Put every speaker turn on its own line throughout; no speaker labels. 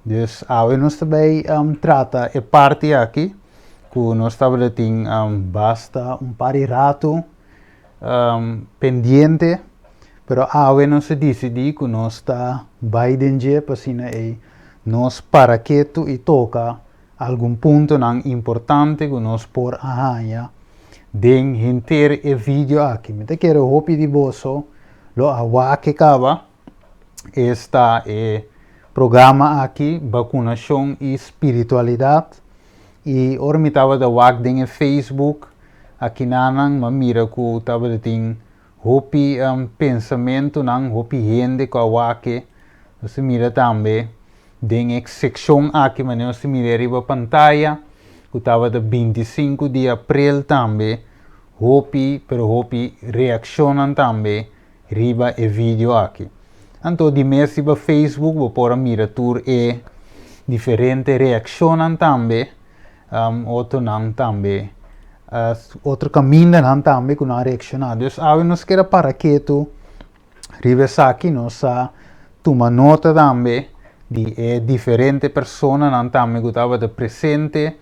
Dus nós também trata a parte aqui, que nós estamos basta pari rato pendiente, pero nós decidi que nós está baidenje pasina nós para que tu e toca algum ponto não importante que nós por arranha den inteiro e vídeo aqui. Me te quero hopi di boso lo awa que acaba esta programa aqui, vacunação e espiritualidade. E ora me estava da wak ding Facebook, aqui nanang mamira ko estava ting hopi pensamento nang hopi gente ko wake. Você mira também ding seção aqui, mas você mira riba pantalla, que estava da 25 de abril também, hopi reaccionam também riba e vídeo aqui. Então, de mês riba Facebook, vou pôr a mira tour e diferente reaccionam também. Outro não também. Outro caminho não também que não reaccionar. Então, nós queremos para que tu rivesa aqui, nós toma nota também de diferentes pessoas não também que estavam presente.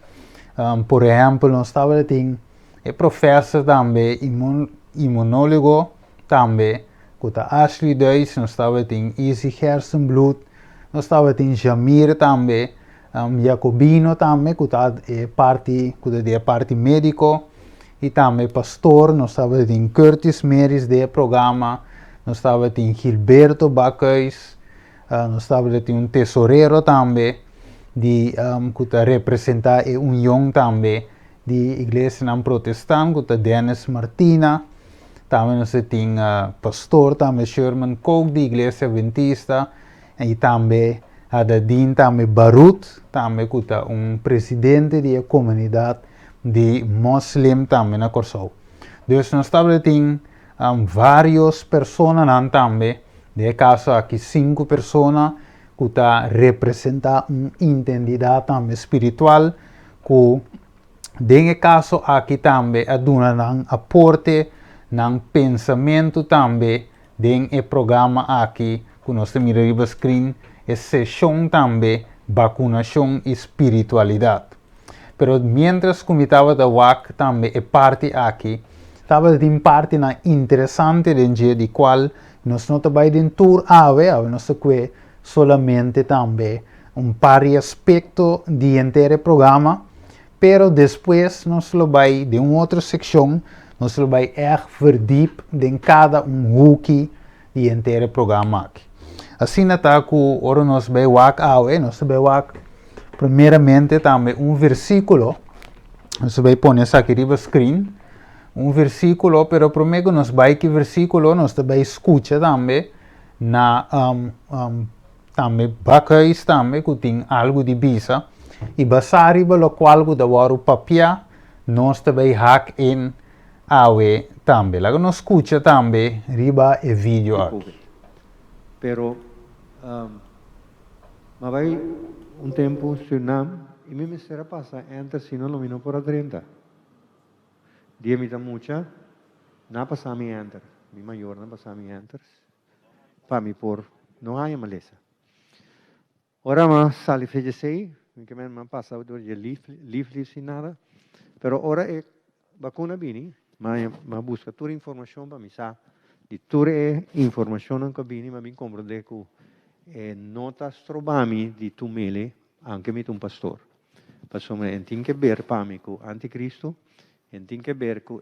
Por exemplo, nós estava tem professor também, imunólogo também, que está Ashley Duis, nós estava tem Easy Hersenblut, nós estava tem Jamir também. Jacobino também, que é parte médico, e também pastor, nós estávamos em Curtis Meris, de programa, nós estávamos em Gilberto Bacchus, nós estávamos em tesoureiro também, que representa a união também, de igreja não protestante, que é Dennis Martina, também nós temos pastor, também Sherman Coke, de igreja adventista, e também Adadin também Barut, também que é presidente da comunidade de Muslim também na Corsou. Então, nós estamos tem várias pessoas também, de caso aqui 5 pessoas que representam uma identidade também espiritual, que de caso aqui também dão aporte, pensamento também, de programa aqui, que nós temos no screen, é sessão também, vacunação e espiritualidade. Pero mientras que estava da WAC também é parte aqui, estava de parte na interessante de qual nós não vai de tour nós que solamente também par de aspecto de inteiro programa, pero depois nós vai de outra secção, nós vai verdiep em cada wiki de inteiro programa aqui. Assim está que ora nós vai wak nós vai wak primeiramente também versículo, nós vai pôr essa aqui no screen, versículo, pero primeiro nós vai que versículo nós vai escutar também na também Bacchus também que tem algo de bisa e basari pelo qual que dá o papel nós vai hack in awe também, lá nós escuta também riba e vídeo aqui.
Pero vai tempo Suriname e me será passa enter sino lo mino por a 30. Dia me dá mucha, na passa mi enter, mi maior na passa mi enter, para mi por não há maleza. Ora ma sali fece sei, que me passa do dia livre sem nada, pero ora é vacuna bini, ma busca toda informação para mi sa. Di toda informação que bini, ma mi comprende que nota strobami di tu mele anche mi un pastor. Passome entin che ber pami ku anticristo, entin che ber ku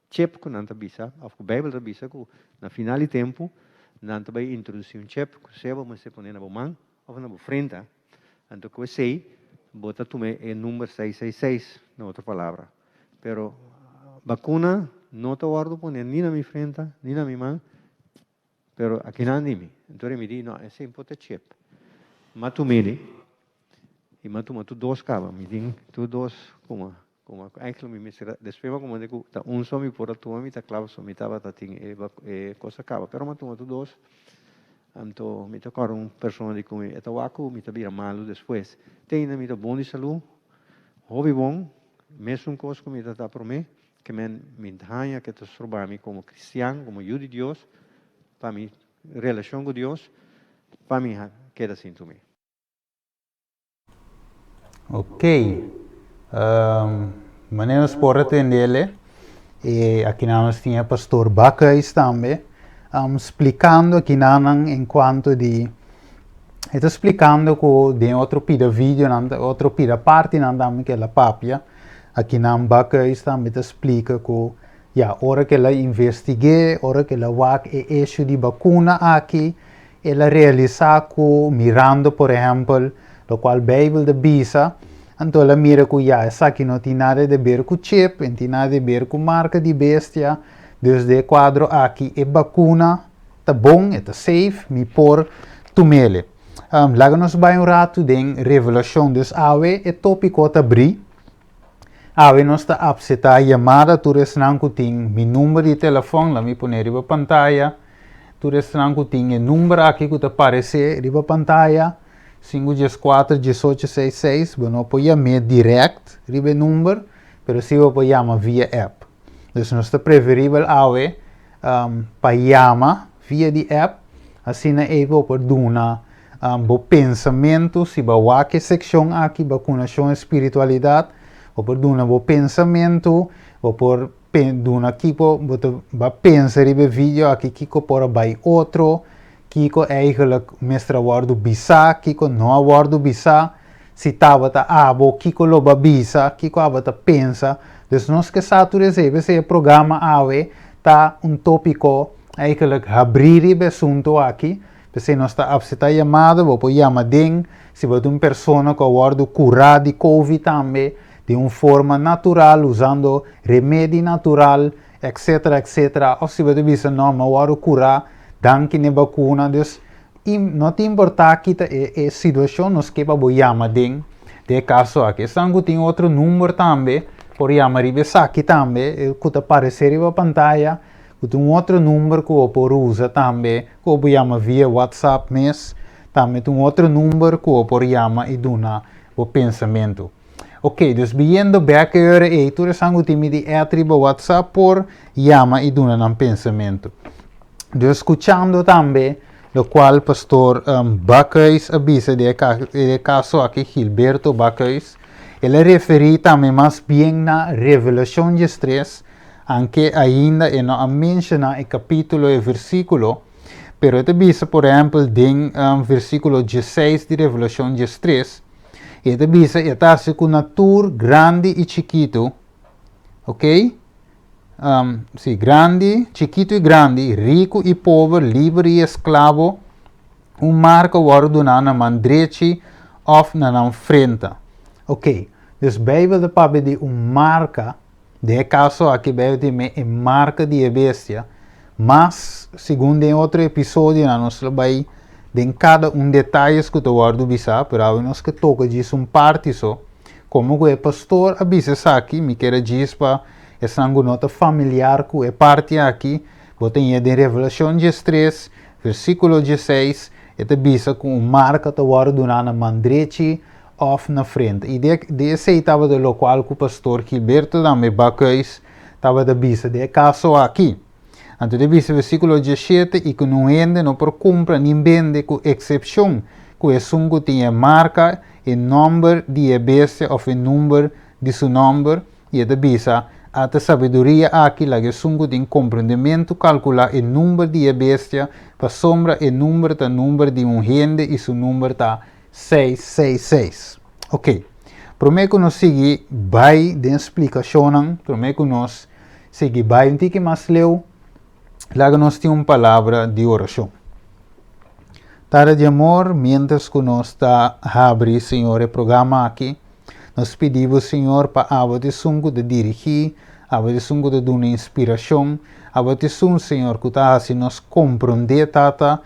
chep ku nanta bisa, of ku Bible da bisa ku na finali tempo nanta vai introduzir un chep ku seba mas se pone na bomang of na frente. Anto ku sei bota tu me número 666 na outra palavra. Pero vacuna não te guardo poner ni na mi frente, ni na mi mano, pero aqui não animi. Então ele me diz, não, é sempre o chip. Mas tu me e mas tu dois cava, me diz, tu dois, como eigenlijk me será, después como digo, tá só me por tu me tá claro, só me tava tá ting coisa cava, pero mas tu dois, então me tocar pessoa de como é tawaco, me tá vira malo depois. Tem na me tá bom de saúde, hobby bom, mesmo coisa como me tá por mim. Que me enhanha que te sorba-me como cristiano, como filho de Deus, para mim, relação com Deus, para mim, queda assim também.
Ok. Menos por atendê-le. E aqui nós tinha pastor Bacais também, explicando aqui nanang enquanto de está explicando que de outro pida vídeo, outro pida parte nandam que la papia, aqui nam Bacais também explica que ja, ora que ela investigue, ora que ela wak e issue de vacuna aqui, ela realiza que mirando, por exemplo, lo qual Bible de bisa, então ela mira que já, essa aqui não tem nada a ver com chip, não tem nada a ver com marca de bestia, desde quadro aqui é vacuna, tá bom, é tá safe, me por tumele. Laga nos vai rato de revelação des awe e tópico tá bri. Awe nos tá apseta a chamada, tu resnan que tem meu número de telefone, lá me pone riba pantalla, tu resnan que tem o número aqui que tá aparece riba pantalla, 514-1866, bueno, pode chamar direct, riba número, pero se você pode chamar via app. Dus nós tá preferível awe para chamar via de app, assim na even por duna bo pensamento, se ba wake section aqui, ba conexão espiritualidade, ou por duna bo pensamento, ou por duna kiko, ba pensa ribe vídeo aqui kiko por by outro, kiko eigenlijk mestra waardu bisa, kiko no waardu bisa, se tava ta abo, kiko lo ba bisa, kiko abata pensa, dus nós que satures esse programa awe, tá tópico eigenlijk abrir ribe assunto aqui, se nós está a chamada, você chama ding, se você é uma pessoa que está curada de Covid também, de uma forma natural, usando remédio natural, etc, etc. Ou se você diz, não, mas eu vou curar, danke na vacuna. Então, não te importa que a situação nos que você chama ding, de caso aqui. Sangue tem outro número também, por chamar aqui também, que aparecer na pantalla. Tem outro número que você pode usar também, que você chama via WhatsApp mesmo. Também tem outro número que você pode chamar e dar o pensamento. Ok, dus viendo back here, e tu sangue tem de atriba WhatsApp por chama e dar um pensamento. Dus escuchando também, o qual pastor Bacais avisa de caso aqui, Gilberto Bacais, ele refere também mais bem na revelação de estresse, anche ainda e não menciona o capítulo e versículo, pero te visa, por exemplo, em versículo 16 de Revelação 13, e te visa que está com natura grande e chiquito, ok? Sim, grande, chiquito e grande, rico e pobre, livre e escravo, marca ordena na mão direita ou na mão frente. Ok, dus Bijbel de papi de marca, de caso aqui veio de marca de bestia, mas segundo em outro episódio nós vai de cada detalhes que tu guardo bisa, pero nós que toca disso parte só, como o pastor avisa aqui, me quer dizer para essa nota familiar que é parte aqui, botem de Revelação 13, versículo 16, e te bisa com marca tu guardo na mão direita ou na frente. E desse estava do local que o pastor Gilberto também Bacais estava da bisa de caso aqui. Então, de bisa versículo 17, e que não ende, não por compra, nem vende, com exceção, que é sungo tinha marca, e número de bestia, ou o número de seu número, e de bisa, a sabedoria aqui, lá que sungo tem compreendimento, calcular o número de bestia, para sombra o número de gente, e seu número está 666. Ok. Prometo que nós seguimos bem de explicação. Prometo que nós seguimos bem um pouco mais leu. Lá que nós temos uma palavra de oração. Tara de amor, mientras que nós está a abrir, Senhor, o programa aqui, nós pedimos, Senhor, para a de sungo de dirigir, a de sungo de dar uma inspiração, a de sungo, Senhor, que está assim, nós compreender, tata, a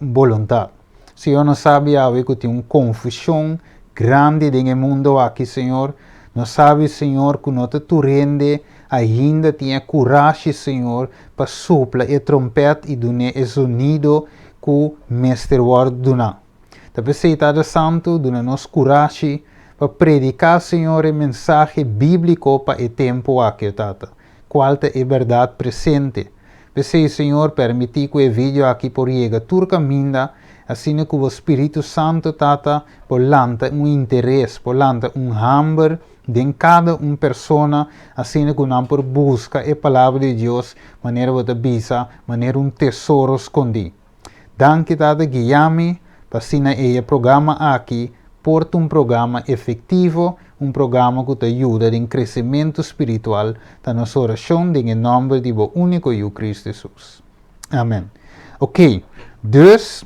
vontade. Senhor, nós sabemos que tem uma confusão grande no mundo aqui, Senhor. Nós sabemos, Senhor, que nós te rende, ainda tem coragem, Senhor, para soprar a trompete e dar o sonido que o Mestre Word dá. Também Deus Santo, dá nos coragem para predicar, Senhor, a mensagem bíblico para o tempo aqui, Tata. Qual é a verdade presente. Pensei, Senhor, permitir que o vídeo aqui por chegar turca minda, assim como o Espírito Santo tata polanta interesse, polanta hambre de cada persona, assim como não por busca a palavra de Deus, maneira de bisa, maneira tesouro escondido. Dan que tata guiame, para o programa aqui, porta programa efetivo, programa que te ajuda em crescimento espiritual, da nossa oração, em nome de o único Cristo Jesus. Amém. Ok, dus,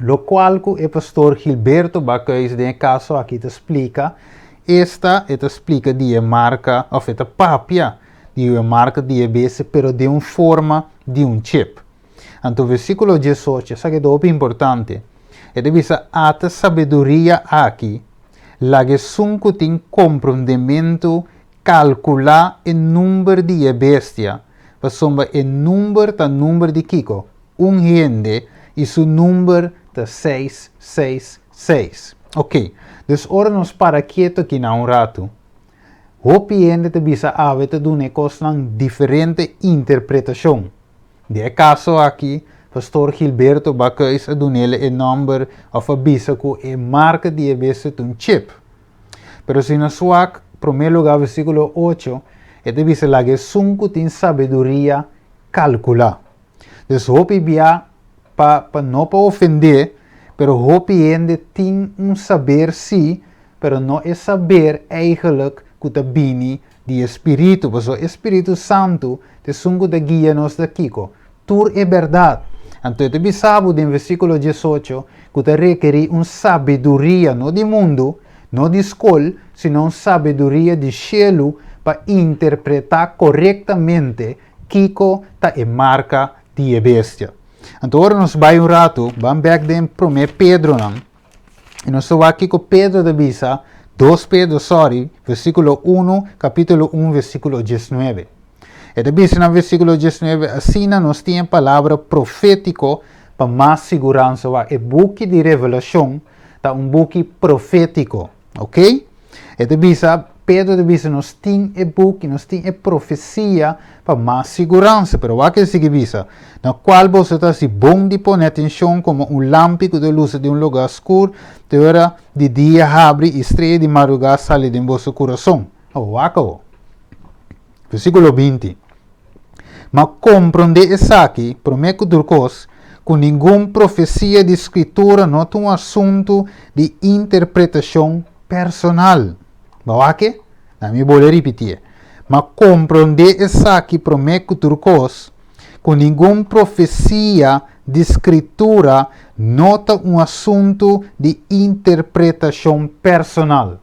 lo qual o pastor Gilberto Bacqueis, de caso aqui te explica, te explica de marca, ou esta papia, de marca de EBS, pero de forma de chip. Então, versículo 18, isso é muito importante. Ele diz, a sabedoria aqui, la que sunco tem compreendimento, calcular o número de bestia, para sombra o número de Kiko, gente, e seu número de 666. Ok, então agora nos para quieto aqui na rato. Hopi gente te bisa ave te dune costan diferente interpretação. De caso aqui, pastor Gilberto Bacqueis adunele o número of a bisa ku e marca de ebese chip. Pero si no suak, primeiro lugar, versículo 8, te bisa lage sunku tin sabedoria calcular. Dus hopi bia pa não para ofender, pero hopi ende tin saber si, pero não é saber eigenlijk que te bini de Espírito, porque o Espírito Santo te sunku te guia nos daqui, tur é verdade. Então, te bisabo em versículo 18, que te requer sabedoria, não de mundo, não de escola, sino sabedoria de cielo para interpretar corretamente Kiko ta e marca de bestia. Então, agora nós vai rato, vamos back de 1 Pedro, não? E nós vamos aqui com Pedro de Bisa, 2 Pedro, versículo 1, capítulo 1, versículo 19. E diz no versículo 19, assim nós temos a palavra profético para mais segurança. É book de revelação, tá book profético, ok? E diz, Pedro diz, nós temos a book, nós temos a profecia para mais segurança. Pero o que diz, na qual você está se bom de pôr atenção como lâmpico de luz de lugar escuro, de hora de dia abre e estrela de madrugada sai de vosso coração. Versículo 20. Mas compreender isso aqui, prometo turcos, com nenhuma profecia de escritura não é assunto de interpretação personal. Bawake? Na minha vou repetir. Mas compreender isso aqui, prometo turcos, com nenhuma profecia de escritura não é assunto de interpretação personal.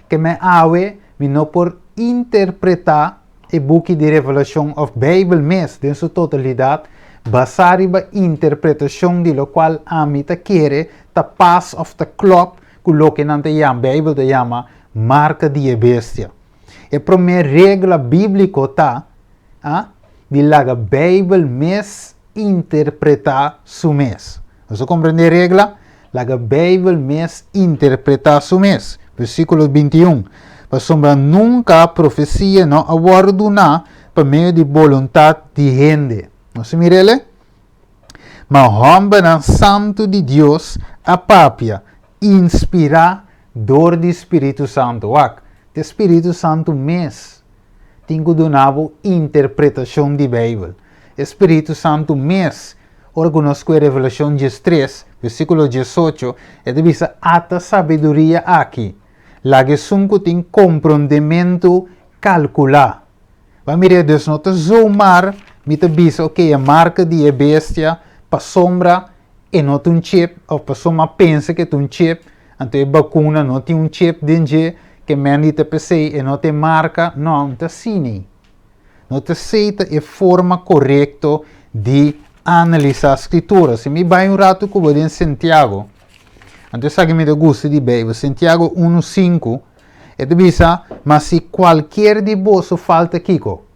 Que me ave, me não por interpretar o book de revelação of Bible mesmo, em sua totalidade, basado na interpretação de lo qual a mim te quer, te pass of the clock, que lo que não te chama, Bible te chama, marca de bestia. A primeira regra bíblica tá, de la Bible mes interpretar su mes. Você compreende a regra? La Bible mes interpretar su mes. Versículo 21. Para sombra nunca a profecia não aguarduna por meio de vontade de gente. Não se mirele? Mas homem santo de Deus a papia inspirar dor do Espírito Santo. O Espírito Santo mes tem que donar interpretação de Bíblia. Espírito Santo mes conosco a Revelação 3, versículo 18, é de vista ata sabedoria aqui. La que sunco tem compreendimento calcular. Vai mirar Deus não te zoomar, me te bisa, ok, a marca de bestia, para sombra, e não tem chip, ou para sombra pensa que tem chip, então a vacuna não tem chip dentro, que me te pensei, e não tem marca, não te cine. Não te aceita a forma correta de analisar a escritura. Se me vai rato que vou em Santiago, então, sabe me gusta de Bíblia, Santiago 1:5, e diz, mas se qualquer de vós falta Kiko,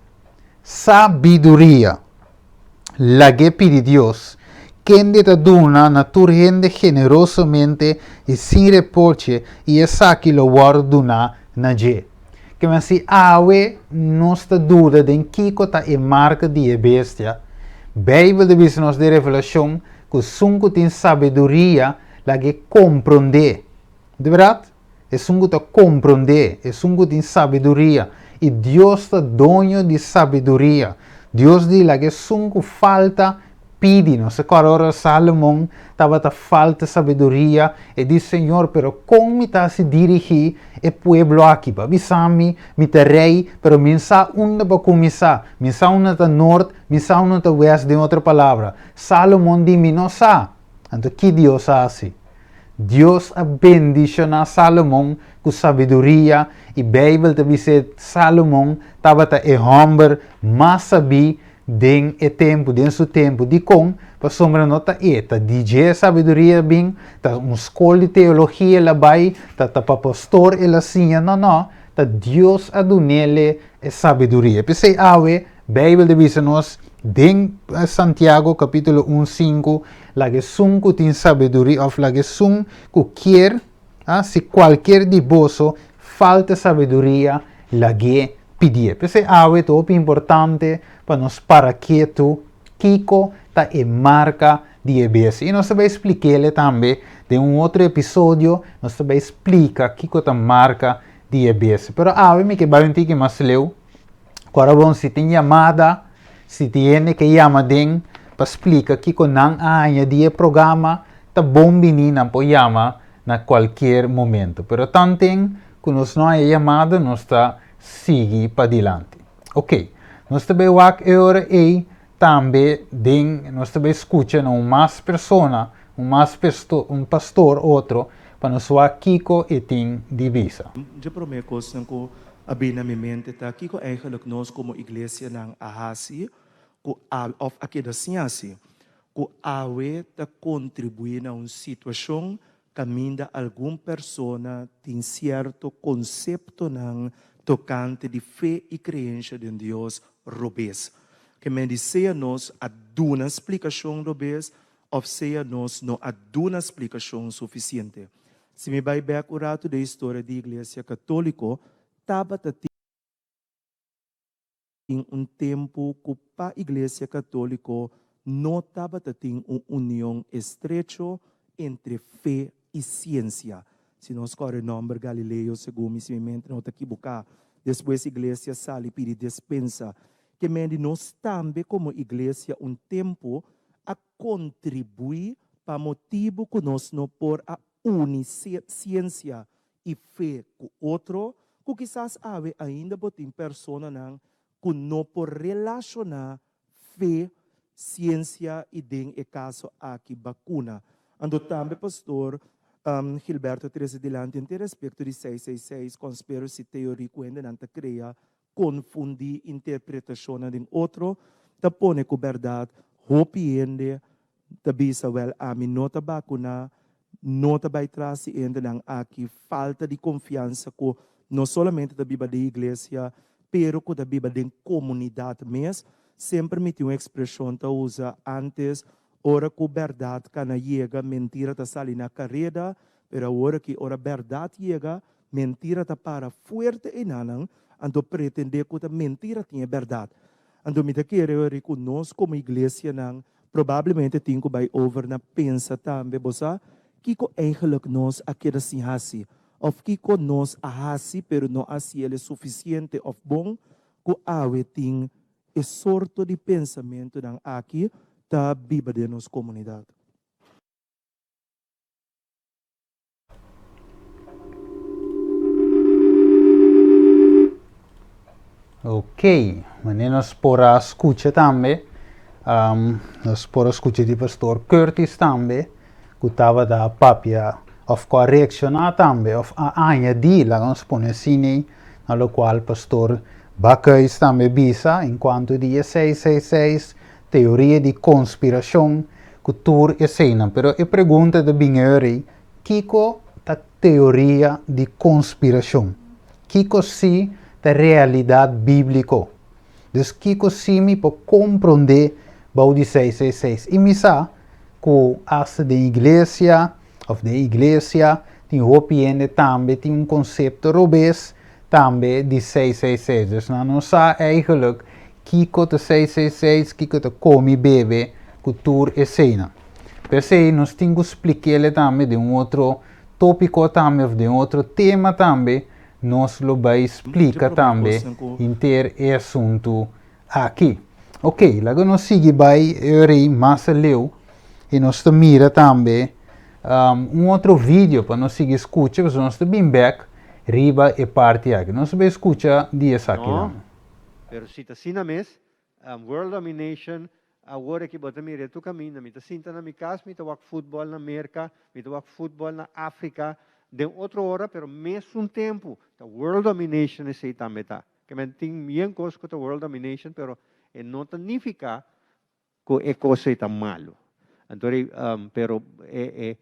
sabedoria, la que pide Deus, quem te dona naturalmente, generosamente e sem reproche, e essa que lo guarda na je. Que mas se awe não está dúvida de Kiko tá e marca de bestia, Bíblia diz nos de revelação, que sungo tem sabedoria, lá que compreender. De verdade? É sungo te compreender, é sungo tem sabedoria. E Deus está dono de sabedoria. Deus diz lá que sungo falta pedi, não sei qual hora Salomão estava a falta sabedoria e disse, Senhor, pero como me está se dirigir o pueblo aqui, para bisami, me te rei, pero me sa onde para começar, me sa onde está norte, me sa onde está oeste, de outra palavra. Salomão diz, me não sa. Então, que Deus assim? Deus abendicionou Salomão com sabedoria e a Bíblia também diz Salomão estava a homem mais sabia den e tempo, den su tempo, di com, para sombra nota eta, DJ sabedoria bem, ta escola de teologia lá vai, ta para pastor ela sinha, não, ta Deus adunele e sabedoria. Pensei, Bíblia diz nos, den Santiago capítulo 1:5, la que sunco tem sabedoria, ou la que sun quer, se qualquer de vosso falta sabedoria, la que pedir. Pensei, é top importante para nós para que tu, Kiko, tá e marca de EBS. E nós também expliquei também, de outro episódio, nós também explica Kiko tá marca de EBS. Pero me que vai que mais leu, agora bom, se tem chamada, se tem que chamar den, para explicar Kiko não añadir programa, tá bom menina, pode chamar na qualquer momento. Pero tanto que nós não é chamada, nós está seguir para adiante. Ok, nós também vamos agora e também nós também escutamos mais pessoa, um pastor, outro, para nós Kiko e tem divisa.
De primeira coisa que abri na minha mente tá Kiko eigenlijk nós como igreja não ahasi, of aqui da ciência, que awe tá contribuir na uma situação que ainda alguma pessoa tem certo conceito não tocante de fé e crença em Deus robês. Que me diz, seja nós a uma explicação robês, ou seja nós não a uma explicação suficiente. Se me vai ver o rato da história da Igreja Católica, estava em um tempo que a Igreja Católica não estava tendo uma união estreita entre fé e ciência. Se nós corremos o nome Galileu, segundo me mente, não está equivocado. Depois a igreja sale e pede dispensa. Que mende nós também, como igreja, um tempo a contribuir para motivo que nós não por a unir ciência e fé com outro, que quizás ainda botem pessoa que não por relacionar fé, ciência e den e caso aqui vacuna. Ando também, pastor, Gilberto Teresa Delante, em respeito de 666, conspiracy theory, quando não te cria, confundir interpretação de outro, te pone com verdade, hopiende, te bisa well, ami nota vacuna, nota vai trás ainda não aqui, falta de confiança com, não somente da Bíblia da igreja, pero com da Bíblia da comunidade mesmo, sempre me tem uma expressão que usa antes, ora que a verdade cana chega, mentira está sali na carreira, pero ora que a verdade chega, mentira está para forte e nanang, ando pretende que a mentira tinha verdade. Ando me querer que nós como igreja nang, provavelmente tem que vai over na pensa também, bossa, que eigenlijk nós aqui assim hasi, of que nós ahasi, pero não assim ele é suficiente of bom, que awe tem e sorto de pensamento nang aqui, da Bíblia de nossa comunidade.
Ok, mas nós podemos escutar também, nós podemos escutar do pastor Curtis também, que estava da papia, of correccionar também, of añadir, nós podemos assim, no qual pastor Bacchus também bisa, enquanto dia 666, teoria de conspiração, cultura e cena. Pero a pergunta de Binheri, Kiko a teoria de conspiração? Kiko se a realidade bíblica? Dus Kiko se me pode compreender o de 666. E me sabe que as de igreja, of de igreja, tem opinião também, tem conceito robês também de 666. Dus não sabe eigenlijk Kiko te 666, Kiko te come bebe, cultura e cena. Per se nós temos que explicar também de outro tópico também, de outro tema também, nós lo vai explicar também inteiro assunto aqui. Ok, logo nós seguimos vai mais leu e nós mira também outro vídeo para nós seguir escutar, porque nós estamos back, riba e parte aqui. Nós vamos escutar dias aqui.
No, pero si ta sina mes, world domination, agora que bota mire tu caminho, mi ta sinta na mi casa, mi ta wak football na América, mi ta wak football na África, de outra hora, pero mes tempo, ta world domination é sei também tá. Que men ting bien coisa com ta world domination, pero não significa que é coisa tá malo. Então, pero é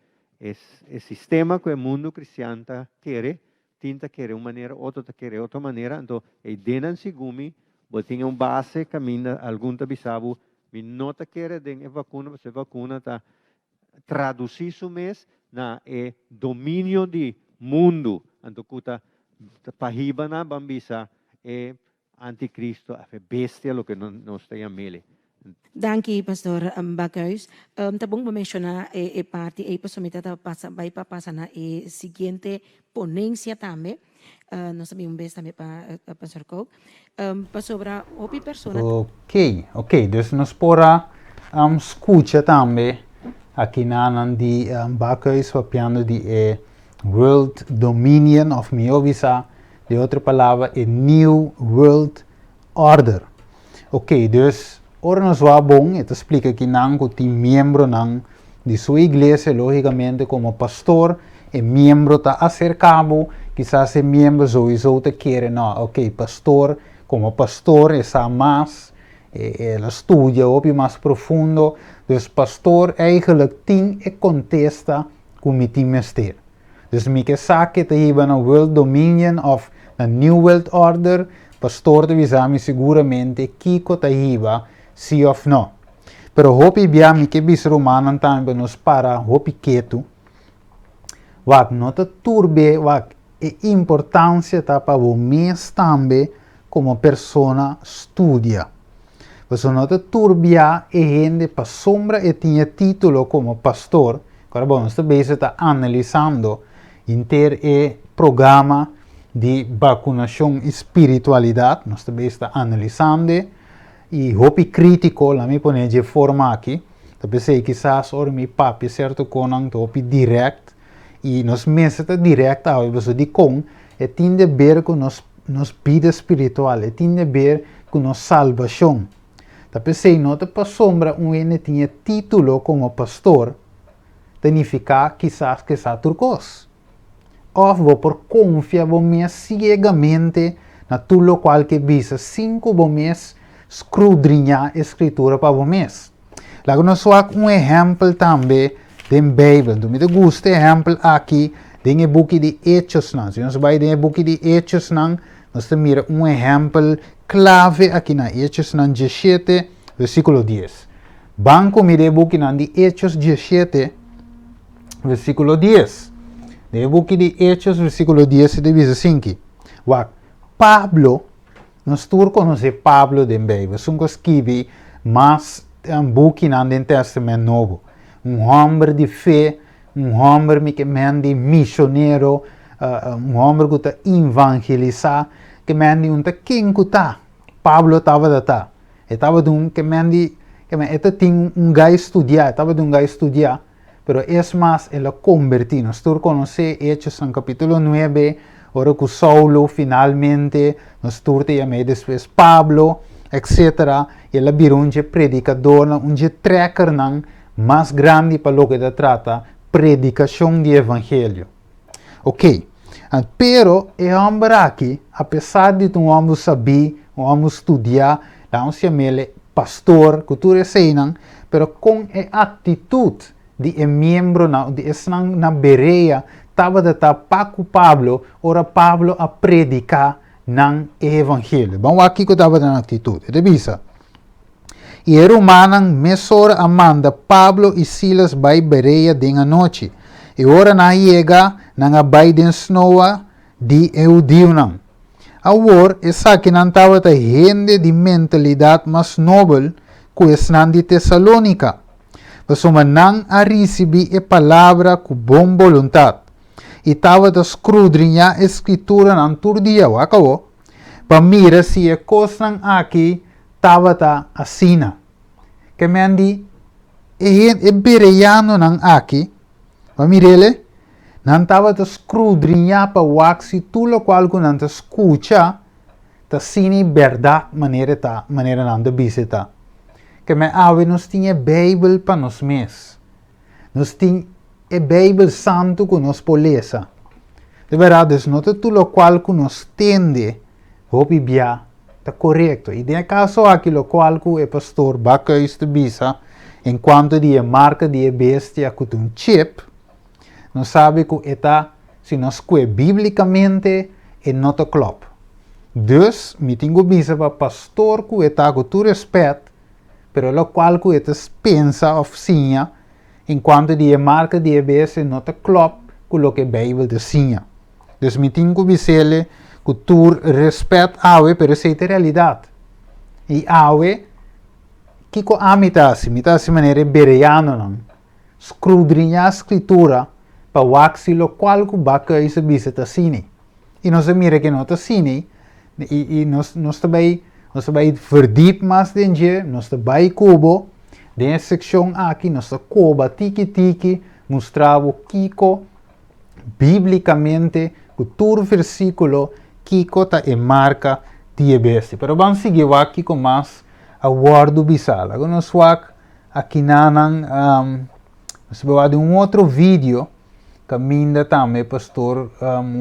sistema que o mundo cristiano quer, tinta quer uma maneira, outra quer outra maneira, então é denan sigumi, botinha base caminha algum tabisabu, mi nota quer den vacuna, você vacuna tá traduzir isso mês na domínio de mundo, então kuta pahiba na bambisa anticristo, a bestia lo que nós tem a mele.
Danke, Pastor Bakhuis. Tabong ma-mention parte pasumita vai papasa na siguiente ponencia também. Nós sabemos bem também para Pastor Coke. Para sobre opi persona.
Ok. Dus nós pora escuta também aqui na de Bakhuis papiando de World Dominion of Miovisa. De outra palavra, New World Order. Ok, dus ora nós vamos bom, eu te explico que não que membro de sua igreja, logicamente como pastor, e membro está acercado, quizás é membro sowieso te quer, não, ok, pastor, como pastor, está mais, ela estuda ou mais profundo, dus pastor eigenlijk tem e contesta como tem mestre. Dus me que saque te hebben na World Dominion of a New World Order, pastor te visami seguramente kiko te hebben, sim ou não. Pero hopi biami que bis romanan também nos para hopi ketu, wak nota turbe, wak importância tá para o mês também como persona estudia. Você nota turbia e gente para sombra e tinha título como pastor, agora bom, nós também está analisando inteiro programa de vacunação espiritualidade, nós também está analisando e hopi crítico, lá me põe de forma aqui, também sei que quizás or mi papi certo conang hopi direct e nós mesmo direct ao você de com e tem de ver com nos vida espiritual, e tem de ver com nos salvação. Também sei nota para sombra ene tinha título como pastor, significa quizás que sa turcos. Of vou por confia vou me cegamente na tudo qual que visa 5 mês escrudrinhar a escritura para o mês. Lá nós vamos exemplo também da Bíblia. Tu me gusta exemplo aqui do book de Hechos não. Se nós vai do book de Hechos não, nós temos exemplo clave aqui na Hechos 17, versículo 10. Banco me de book de Hechos 17, versículo 10. De book de Hechos, versículo 10 diz assim que Pablo, nós todos conhecemos Pablo de Bíblia, são que escreve mais book no Testamento Novo. Homem de fé, homem que manda missionário, homem que está evangelizar, que manda quem que está. Pablo estava lá. Estava que manda, que tinha gai estudar, estava gai estudar. Pero es más, ela convertiu. Nós todos conhecemos Hechos no capítulo 9, ora que Saulo finalmente, nós todos chamamos depois Pablo, etc. Ela virou predicador, tracker mais grande para o que trata, predicação do evangelho. Ok, pero é homem aqui, apesar de um homem saber, um homem estudar, nós chamamos pastor, que tu ensinam, pero com a atitude de membro de esnang na Berea estava de Paco Pablo, ora Pablo a predicar ng evangelho. Vamos aqui que estava na atitude. Revisa. E Romanang mesora amanda Pablo e Silas by Berea dinga noite. E ora na iega nang abay din snowa di eudio nang. Awor esa kinantawa ta gente de mentalidade mas noble que esnan de Tessalônica. Pessoa não a receber a palavra com boa vontade. E estava a escrudrinhar a escritura não todo dia, acabou. Para mirar se a coisa aqui estava assina. Que me andi, e bereano não aqui, para mirar não estava a escrudrinhar para o se tudo o qual não te escuta, ta sini verdade maneira não de visita. Que me ave nós tinha Bíblia para nós mesmos. Nós tinha a Bíblia santo que nós polesa. De verdade, não é tudo o qual que nós tende, hopi bia, está correto. E de caso aquilo qual que o pastor Bacchus de bisa, enquanto de marca de bestia com um chip, nós sabe que está, se nós que biblicamente, é não te club. Dus, me tenho bisa para pastor que está com tu respeito, pero lo qual que pensa oficina, enquanto de marca de bestia não te club com o que a Bíblia desenha. Dus me tenho bisele que tu respeito awe, pero essa é a realidade. E awe, que com a mitase maneira bereano não, escrudrinhar a escritura, para o axilo qual que baca essa visita cine. E nós mira que não está cine, e nós também verdiep mais dentro, nós também cubo, dentro seção aqui, nós coba tiki mostrava Kiko, biblicamente, com todo versículo, Kiko está em marca de bestia. Pero vamos seguir aqui com mais a word bisal. Agora nós vamos aqui nós vamos ver outro vídeo, caminha também, pastor,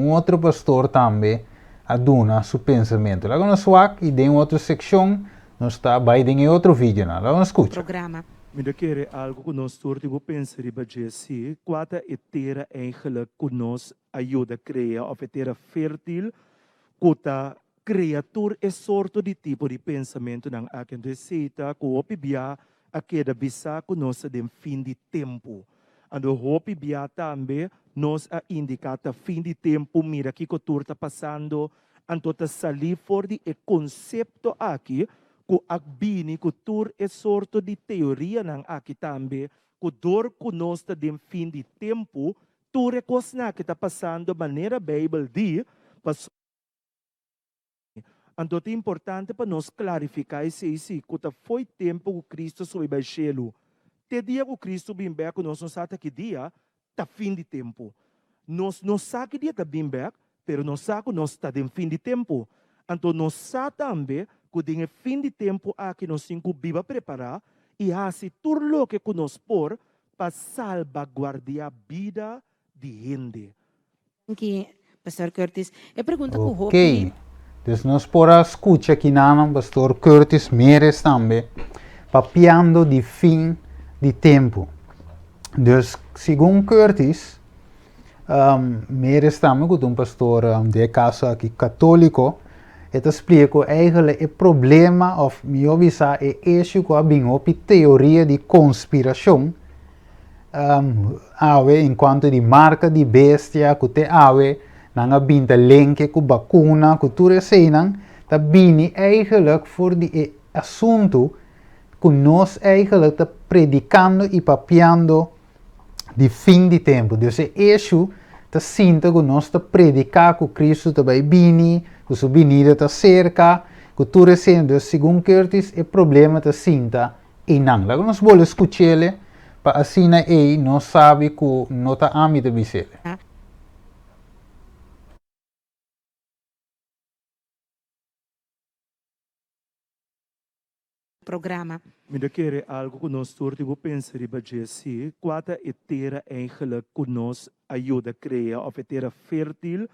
outro pastor também, aduna seu pensamento. Agora nós vamos e em outra seção, nós está vai em outro vídeo. Agora vamos escutar.
Programa.
Me querer algo que nós torte go pensar riba Jesse, quata etera eigenlijk que nos ajuda a criar, of etera fértil, quota criatura é sorto de tipo de pensamento nang akin receita, ko hopi bia a queda bisa que nós dem fim de tempo. Ando hopi bia tambe nos a indicata fim de tempo, mira que ko turta passando, antota salir for de e concepto aqui, ko agbini ko tur é sorto de teoria nang aqui tambe, ko dor conosca dem fim de tempo, tur é cosna que está passando maneira Bible di, pas então é importante para nós clarificar isso, que foi tempo que Cristo subiu ao cielo. Te dia que Cristo vem back, nós não sabemos que dia, está fim de tempo. Nós não sabemos que dia está bem back, mas nós sabemos que nós está em fim de tempo. Então nós sabemos também que em fim de tempo aqui nós temos que viva preparar e assim tudo o que nós por para salvaguardar a vida de gente.
Aqui, Pastor Curtis, eu pergunto com o
Ok.
Hopi.
Dus nós pora escuta aqui na pastor Curtis Meres também, papiando de fim de tempo. Dus segundo Curtis, Meres também, que um pastor de casa aqui católico, ele explica eigenlijk o problema, of me obisa, é esse que abing op teoria de conspiração, enquanto de marca de bestia, que te ave, nanga binta lenke ku bakuna ku ture seinang ta bini eigenlijk voor die assunto que nós eigenlijk ta predicando e papiando de fim de tempo. Dus é isso ta sinta que nós ta predicar que Cristo ta vai bini, que sua vinda ta cerca, que ture seinang. Dus segundo Curtis é problema ta sinta e nang. Lago nós vamos escutar para assim nós sabe que não ta ami ta bisele.
Programa.
Me querer algo que nós torte go pensar riba Jesse, quata etera eigenlijk que nos ajuda a criar, of etera fértil,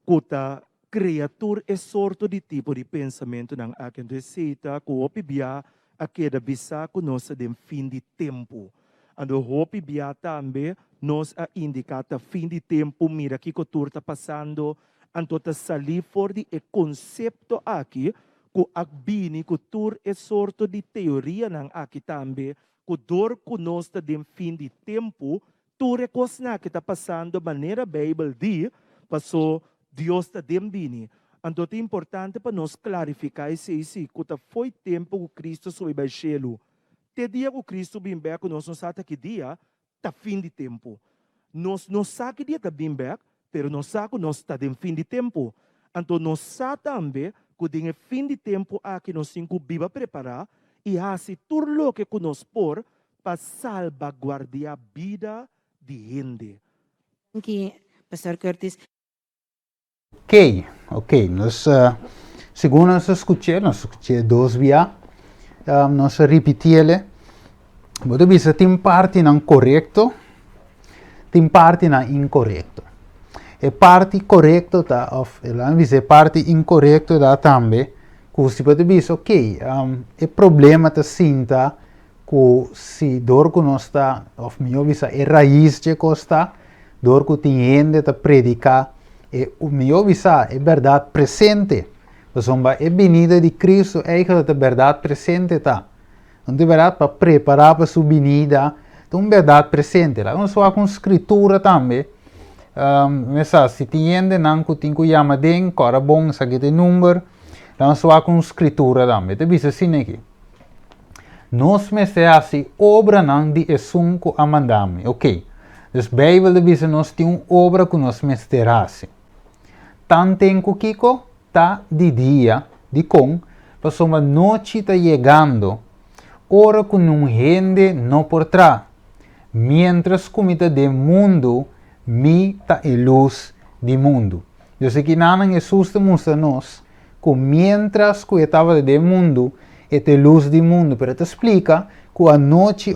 quota criatura é sorto de tipo de pensamento nang akin receita, ko hopi bia a queda bisa que nós dem fim de tempo. Ando hopi bia tambe nos a indicata fim de tempo, mira que ko turta passando, antota salir for de e concepto aqui, ko agbini ko tur é sorto de teoria nang aqui tambe, ko dor conosca dem fim de tempo, tur é cosna que está passando maneira Bible di, passou Deus está dem bini. Então é importante para nós clarificar isso, que foi tempo que Cristo subiu ao cielo. te dia que Cristo bem back, nós não sabemos que dia tá fim de tempo. Nós não sabemos que dia tá bem back, pero nós sabemos que nós está em fim de tempo. Então nós sabemos também que tem fim de tempo a que nós temos que viva preparar e assim tudo o que nós por para salvaguardar a vida de gente.
Thank you, Pastor Curtis.
Ok. Segundo nós escutei 2 via, nós repetimos. Mas bisa tem parte não correto, tem parte não incorreto. E parte correto tá, e parte incorreto tá também, que você pode dizer, ok, o problema tá sinta que se dor que nós está, of meu bisa é raiz de costa, dor que tem gente tá predicar, e o meu bisa é verdade presente. Então, é venida de Cristo é a verdade presente tá. Não é verdade para preparar para sua vinda, então verdade presente. Lá nós só com escritura também. Se tem gente não que tem que chamar den, cora bom, sabe tem número, lá nós só com escritura também. Te bisa assim aqui. Nós assim obra não de esum que amandame, ok? Dus Bijbel bisa nós tem obra que nós mesterase. Tanto tempo kiko tá de dia, de com, mas uma noite tá chegando. Ora com um gente não por trás. Mientras comida do mundo, mi ta a luz do mundo. Então aqui não Jesus te mostra nós que mientras que estava do mundo, é a luz do mundo. Pero te explica que a noite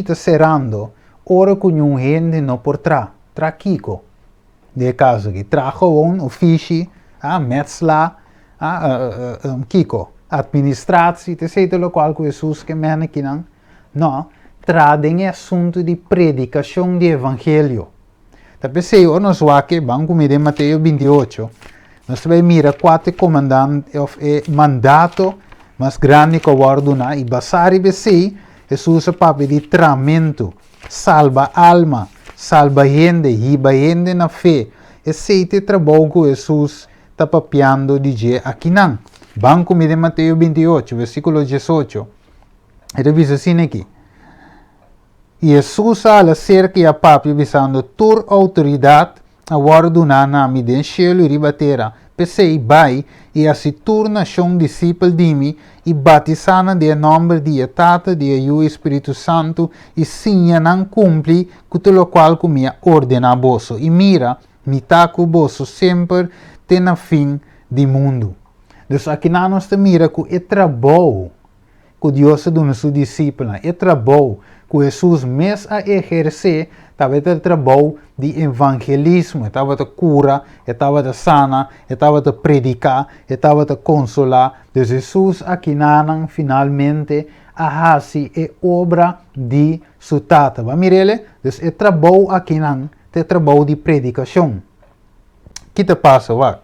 está cerrando, ora com um gente não por trás. Traquico. De caso aqui, trajo o fiche, metzla, kiko. Administratie, etc. Lo qual Jesus que men aqui não tradem assunto de predicação de evangelho. Tá pensei, nós aqui banco me de Mateus 28, nós vai mira 4 comandantes of mandato mas grande que ordena e basari pensei, Jesus papi de tramento, salva alma, salva gente, riba gente na fé. Esse trabalho que Jesus está papiando de dia aqui não. Banco de Mateus 28, versículo 18. Ele diz assim aqui. E Jesus ala cerca e a papi visando tur autoridade a ordenar na mi den cielo e ribatera. Pensei, vai, e assim turna um discípulo de mim e batizana de nome de Tata, de o Espírito Santo e sinha não cumpre com tudo o qual comia ordena bosso. E mira, mi taco bosso sempre tem a fim do mundo. Então aqui nós mira que é trabalho que Deus dá a seus discípulos, é trabalho que Jesus mesmo a exercer, estava o trabalho de evangelismo, estava a cura, estava a sana, estava a predicar, estava a consolar. Então Jesus aqui não finalmente a é obra de sua tata. Vamos mirele? Então é trabalho aqui não, é trabalho de predicação. Que te passa, vai?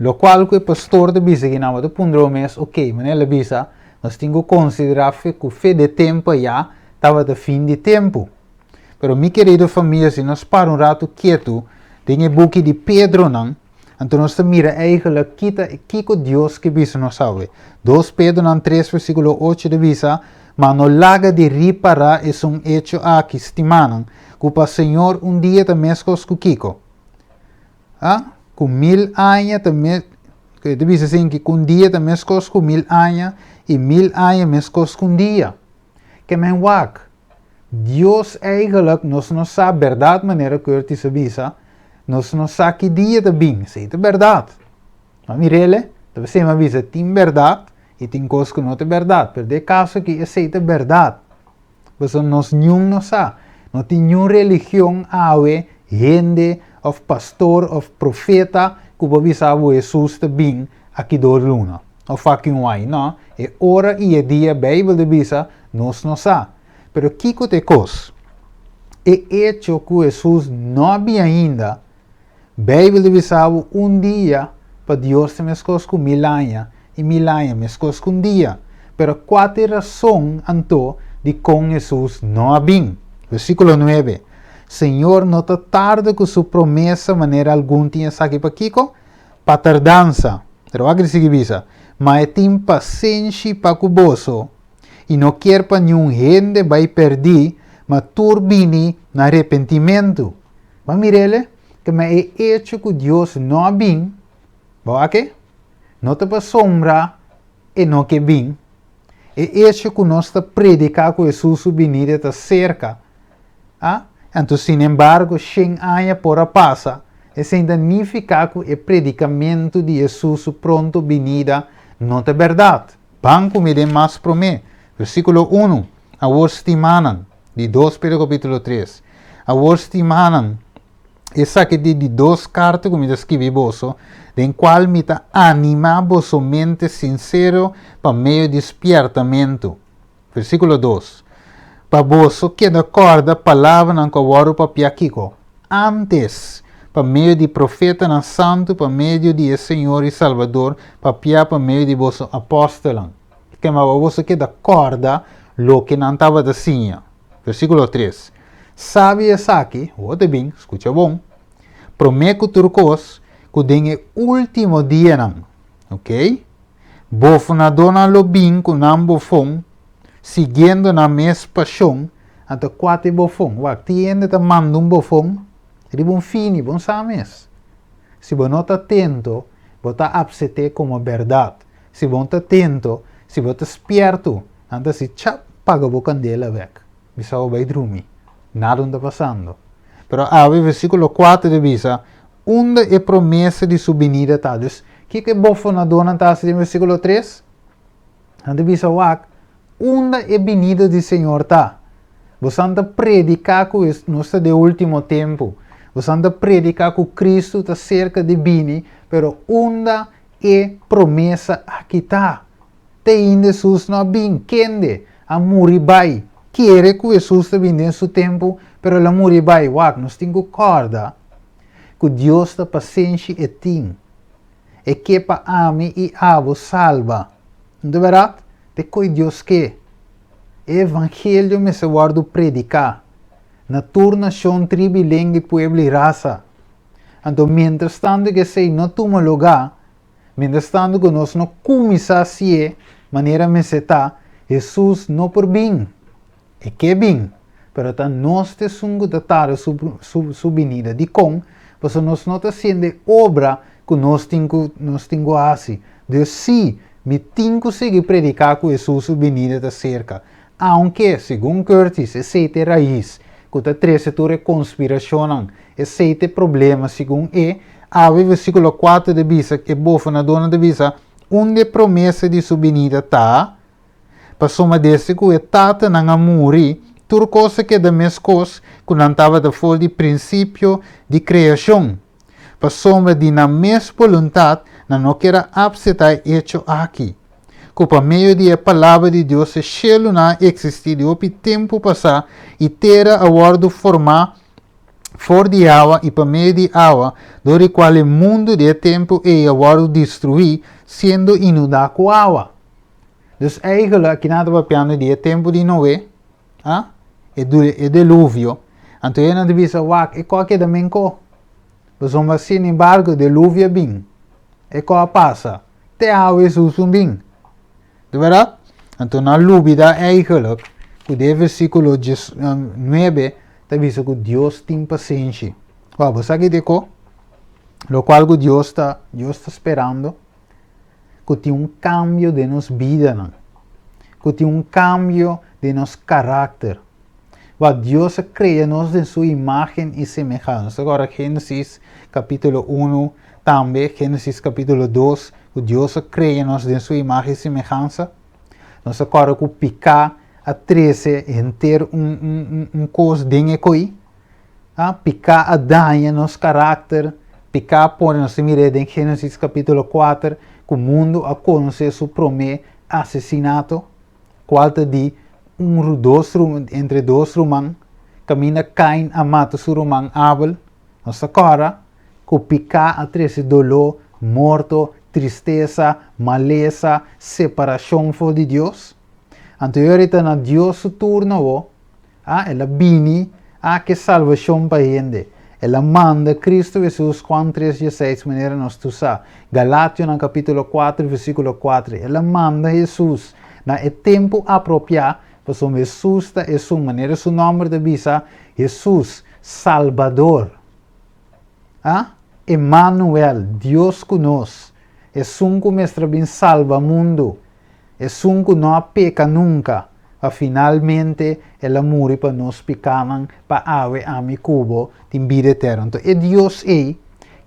Lo qual que o pastor de bisa que não pondrá mês, ok, mas ele bisa, nós temos que considerar que o fim de tempo já estava de fim de tempo. Pero minha querida família, se nós paramos rato quieto, tem o book de Pedro não, então nós mira eigenlijk que Deus que bisa não sabe. 2 Pedro 3 versículo 8 de bisa, mas no laga de reparar é hecho aqui, estimaram, que o Senhor dia também com Kiko. Com 1000 anos também, que deve ser assim que com dia também com 1000 anos e 1000 anos mesmo com dia. Que men wak. Deus eigenlijk nós não sabe a verdade maneira que eu te sabia, nós não sabe que dia de bem, sei a verdade. Mas mirele, deve ser uma visa tem verdade e tem coisas que não é verdade. Pero de caso que é sei a verdade, mas nós não sabe, não tem nenhuma religião awe gente of pastor of profeta que vai avisar o Jesus de bem aqui do luna. Of aqui não, é hora e é dia Bíblia de bisa nós não sabe. Pero Kiko te cos, é hecho que Jesus não havia ainda, Bíblia de bisa dia para Deus te mescos com 1000 anos e 1000 anos mescos com dia. Pero quatro razões anto de com Jesus não havia. Versículo 9. Senhor, não te tarda com sua promessa maneira algum tinha aqui para Kiko, para tardança. Pero agri sige bisa, mas tem paciência para cuboso. e não quer para nenhum gente vai perder, mas turbini na arrependimento. Mas mirele, que me é hecho que Deus não é bem, boa que? Não te para sombra e não que bem. É hecho que nós está predicar que Jesus venida está cerca. Ah? Então, sin embargo, 100 anos por a passa, e significa que o predicamento de Jesus pronto venida não é verdade. Banco me dê mais para mim. Versículo 1. A estimanan, de 2 pelo capítulo 3. A estimanan, essa que de 2 cartas que me escrevi boso, em qual me ta anima vosso mente sincero para meio despertamento. Versículo 2. Para vosso que de acorda palavra não cavoro para piaquico. Antes, para meio de profeta na santo, para meio de Senhor e Salvador, para meio de vosso apóstolo. Que ma vosso que de acorda lo que não estava assim. Versículo 3. Sabe essa aqui, ouve bem, escuta bom. Prometo turcos que den último dia não, ok? Bofo na dona lobin com não bofon, seguindo na mesma paixão, até quatro bofon. Wak, tiende ta manda bofon, ele bom fini, bom sames. Se você não está atento, você está absete como verdade. Se você está atento, se você está esperto, então se chap, paga a candela weg. Bisa vai dormir. Nada está passando. Pero há versículo 4 de Bisa, onde é promessa de sua venida está. Dus, que bofo na dona está assim no versículo 3? Então, Bisa, onde é venida do Senhor está? Você anda predicar que nós está de último tempo. Você anda predicar que Cristo está cerca de vir, pero onde é promessa aqui está? Tem Jesus não bem, quende, a muribai. Quer que Jesus está vindo em seu tempo, pero la muribai, nós temos que acordar que Deus está paciente e tem. E que para ame e avo salva. Não é verdade? De que Deus quer. Evangelho me se guardo predicar. Na tua nação, tribo, língua, pueblo e raça. Então, mientras tanto que sei não toma lugar, mientras tanto que nós não começamos a ser, maneira me se está, Jesus não por bem. E que bem. Pero tá nós te sungo da tarde sua venida de com, porque nós não está sendo obra que nós temos a fazer. Deus sim, me tenho que seguir predicar que Jesus venida da cerca. Aunque, segundo Curtis, esse é raiz, que está três setores conspiração, esse é problema, segundo há o versículo 4 de Bisa, que bofa na dona de Bisa, onde promessa de sua venida está, para soma desse que o tata não morrer, tudo coisa que é da mesma coisa que não estava da folha de princípio de criação. Para soma de na mesma vontade, não quer absetar hecho aqui. Que para meio de a palavra de Deus, se chelo não existir de outro tempo passar e ter a ordem formar fora de água e para meio de água, do qual o mundo de tempo é a ordem destruir, sendo inundado com água. Dus eigenlijk, aqui nada va piano di tempo di Noé, e diluvio. Então, eu não devia saber, e qual que é da menco? Mas, sin embargo, diluvio bem. E qual passa? Te água Jesus bem. De verdade? Então, na lúbida, eigenlijk, que o versículo 9, está visto que Deus tem paciência. Você sabe de qual? Lo qual que Deus está esperando. Que tem cambio de nossa vida, não? Que tem cambio de nosso caráter. Deus cria-nos em sua imagem e semelhança. Agora, Gênesis capítulo 1, também Gênesis capítulo 2, que Deus cria-nos em sua imagem e semelhança. Nós agora que picar a 13 em ter coisa de coi, picar a danha nosso caráter, picar por nós mirar em Gênesis capítulo 4, que o mundo a conhecer seu promê assassinato, qualta de entre dois irmãos, caminha Caim a mata seu irmão Abel, nossa cara, que picar a 13 dolor, morto, tristeza, maleza, separação fora de Deus. Anteriormente na Deus se turno, ela bini, que salvação para gente. Ela manda Cristo Jesus Juan 3:16, maneira nós tu sa. Galátios no capítulo 4, versículo 4. Ela manda Jesus na é tempo apropriado, para Jesus é sua maneira, seu nome de bisa, Jesus, Salvador. Emmanuel, Deus conosco. É um que mestre bem salva o mundo. É um que não peca nunca. Finalmente, ela morre para nós pecavam, para a mi cubo, de vida eterna. Então, é Deus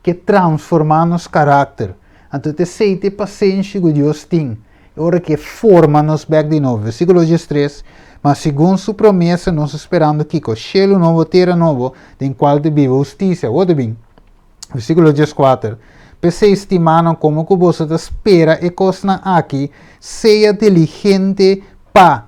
que transforma nosso caráter. Então, te sei te paciência que Deus tem. Ora que forma nos back de novo. Versículo 3. Mas segundo sua promessa, nós esperando que o cielo novo, terra novo, em qual te vive justiça. Outra bem. Versículo 4. Pese estimando como que você espera e costa aqui, seja diligente para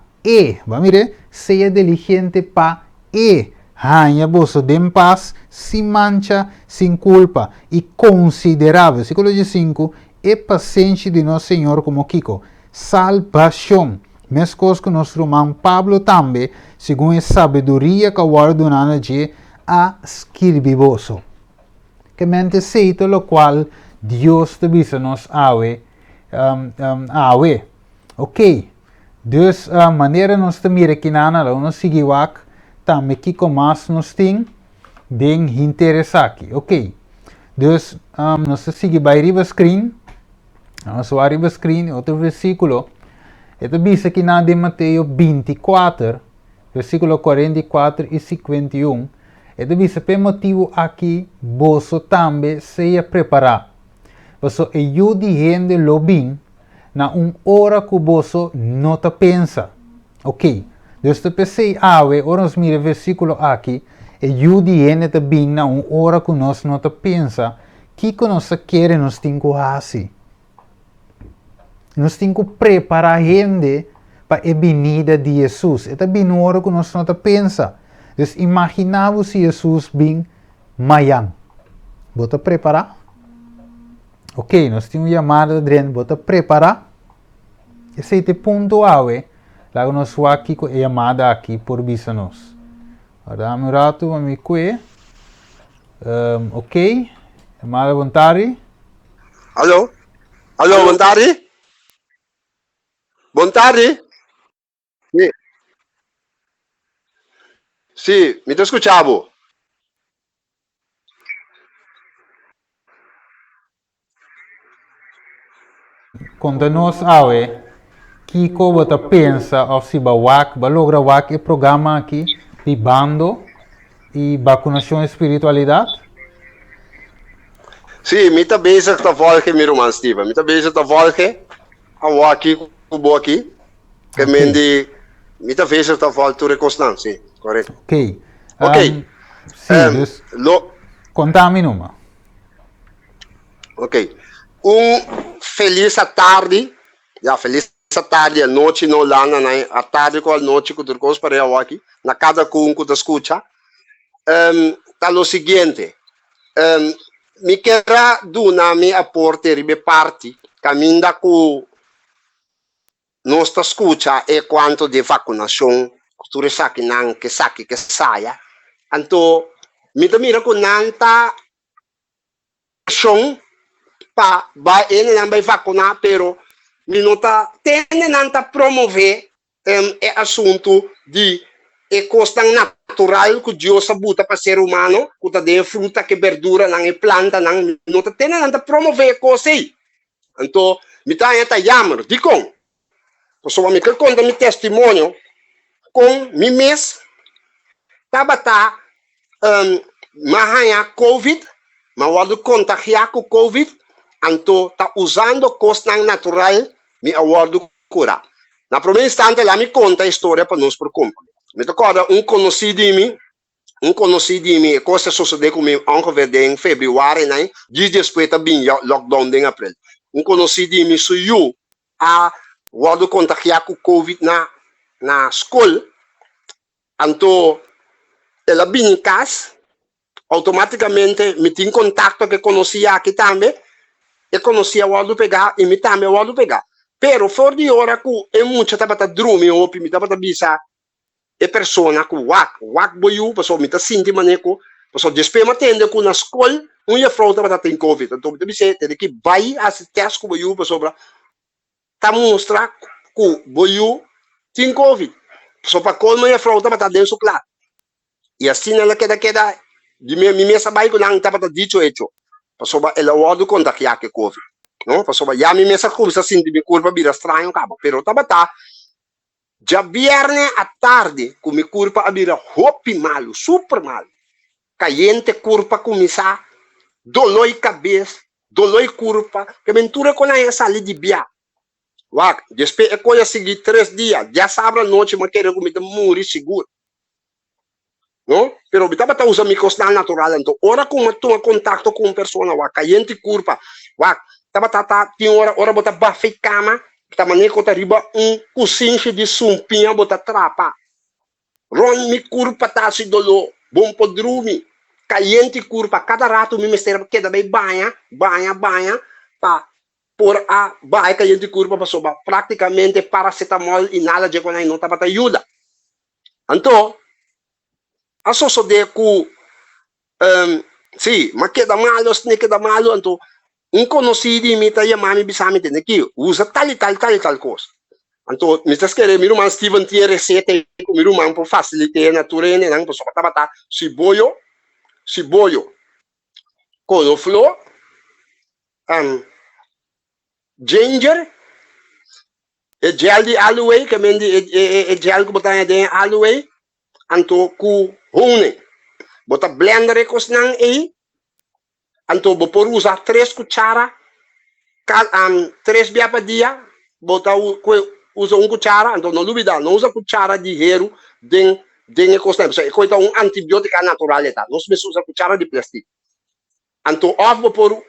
seja diligente para ganha você de paz, sem mancha, sem culpa e considerar, versículo 5, e paciência de nosso Senhor como Kiko, salvação. Mesma coisa que nosso irmão Pablo também, segundo a sabedoria que o guardonana de a escrever. Que mente seito lo qual Deus te visa nos awe, ok. Dus maneira nos te mira que nana lo nos sigue wak, também que mais nos tem, den interessa aqui, ok. Dus nos sigue by riba screen, nos vai riba screen, outro versículo, ito visa que na de Mateus 24, versículo 44 e 51, ito visa pe motivo aqui, você também seja preparado. Você ajude gente lo bem, na hora que você não te pensa. Ok? Dus te pensei, ora nos mira versículo aqui, ajude gente bem na hora que nós não te pensa, que nós quer nos tem que fazer. Nós temos que preparar a gente para a venida de Jesus. É bem na hora que nós não te pensa. Então, imaginamos se Jesus vem amanhã. Você preparar? Ok, nós temos uma chamada de você preparar? Esse é o ponto ave. Lá nós vamos aqui com a chamada aqui por visa nós. Agora, um rato, vamos aqui. Ok, chamada voluntária.
Alô? Alô, voluntária? Voluntária? Sì. Sì, mi ti ascoltavo.
Quando nós ave, Kiko você pensa ou se vai lograr o programa aqui de bando e vacunação e espiritualidade?
Sì, mi sta bezig te volgen, mi roman Steven. Mi sta bezig te volgen. Hou aqui, kubo aqui. Que
Ok.
mendi, mi sta bezig te volgen, tu recostan, sì, corretto.
Ok.
Ok.
Sim, dus, contame numa.
Ok. Feliz à tarde. Feliz à tarde, a noite no lana, a tarde com a noite que tu para aqui, na cada que tu escuta. Tá lo seguinte. Mi quero dar mi aporte ribe parte, caminda com nostra escuta e quanto de vacunação, tu resaki nang que saia. Anto, mi da mira com nanta ação pa ba ele não vai vacunar, pero mi nota tende nanta promover assunto de costa natural que Deus sabuta para ser humano, que tá de fruta que verdura nang e planta nang nota tende nanta promover coisa aí. Então, mi tá jammer, di com. Pessoal, me conta mi testemunho com mi mês tabata mahaya COVID, mawado contagiar com COVID, anto tá usando costa natural, mi awardo cura. Na primeira instante, lá me conta a história para nós por compra. Me recorda conhecido de mim, coisa sucedeu comigo ongeveer em fevereiro, né? Dias depois também lockdown em abril. Conhecido de mim, sou eu, a wado contagiar com COVID na escola, anto ela vem em casa, automaticamente me tem contato que conhecia aqui também, e conhecia o Waldo pegar, e me também o Waldo pegar. Pero fora de hora que é muito tabata drume ou me tabata bisa e persona que wak boyu, pessoal me tá sentindo maneco, pessoal despe matende com na escola, ia fraude tabata tem COVID. Então me bisa tem que vai as teste com boyu pessoal tá mostrar ku boyu tin COVID. So pa colmo ya frauta bata den suklat. E assim ela queda de mi mesa bai ko lang tapata dicho hecho. Paso ba el award conta que yake COVID. No? Paso ba ya mi mesa ko sa sinti mi culpa bira estranho cabo. Pero tabata já viernes à tarde com mi culpa abira hopi malo, super malo. Caiente culpa começar dolor cabeça, dolor culpa, que mentura com a sala de bia. Wak, despe e coisa seguir 3 dias, já sabe a noite mas quero comida morrer seguro. No? Pero bitaba ta usa micosnal natural então ora com tu contato com pessoa wa caiente culpa. Wak, taba ta tinha hora bota bafei cama, ta maneira que riba cozinha de sumpinha bota trapa. Ron mi culpa ta si dolor, bom podrumi. Caiente culpa cada rato mi mestera queda bem banha pa por a baia caiente culpa passou praticamente paracetamol e nada de quando não tava ajuda. Então a de ku sim, mas queda malo, se queda malo, então conhecido imita e mami bisame tem aqui, usa tal coisa. Então, me estás querendo, meu irmão Steven tinha receita, meu irmão por facilitar a natureza, não, pessoal tava cebola, couve-flor, ginger, e gel de aloe, que é gel que botar de aloe, então com honey, botar blender com snang aí, então vou usar 3 cucharas, 3 dias por dia, botar usa 1 cuchara, então não duvida, não usa cuchara de hero, den costa, é coisa antibiótico natural tá, não se usa cuchara de plástico. Então,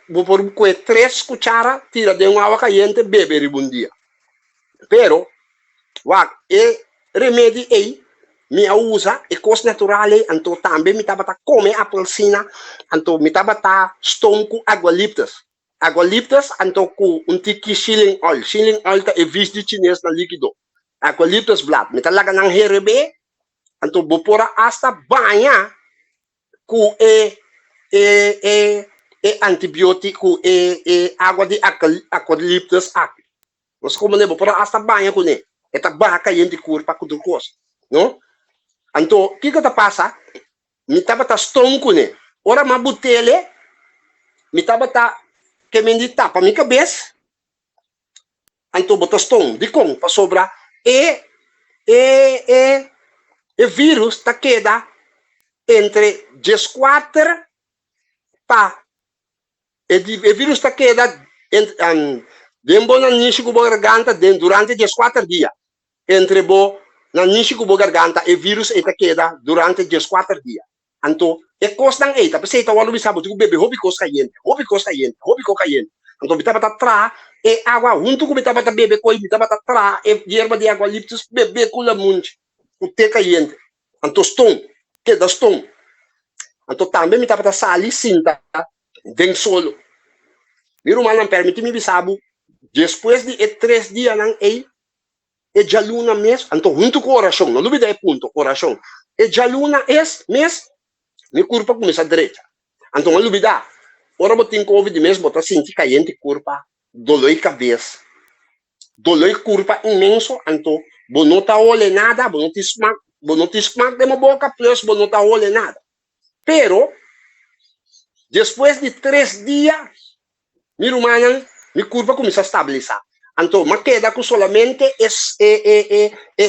vou por 3 cucharas, tira de água caliente, bebe um dia. Pero, e remédio aí, me usa, e coisa natural, então também me tava comer apelsina, então me tava stonco eucaliptus. Eucaliptus, então com tiki shilling oil é visto de chinês na líquido. Eucaliptus blood, me talaga ng herebe, então vou pôr hasta banha com antibiótico e água de eucaliptus aqui. Mas como não vou pôr hasta banha com ele, é barra caiente curva com outra coisa, não? Então, o que passa? Me tava stonco né? Ora ma butele, me tava que me tapa minha cabeça. Então bota stonco, de como para sobrar e vírus tá queda entre 14 pa e vírus tá queda dentro na nicho com garganta durante 14 dias entre na nicho com garganta e vírus tá queda durante 14 dias. Então é coisa não é tá você tá walo bisabo tu bebe hobby coisa caliente. Então bitaba tra e água junto com bitaba bebe coi bitaba tra e erva de eucaliptus bebe com lamunch o te caliente. Então queda stone. Então também me tava sali cinta dentro solo. Miro mal não permite me bisabo depois de 3 dias não é e já luna mês, então junto com oração, não duvida é ponto, oração. E já luna mês, me curva começa a direita. Então não duvida, ora botem COVID mês, bota sentir caiente curva, dolor de cabeça, dolor curva imenso, então vou não tá olhando nada, vou não te smack de uma boca, plus vou não tá olhando nada. Pero, depois de 3 dias, meu irmão, minha curva começa a estabilizar. Então, mas queda com solamente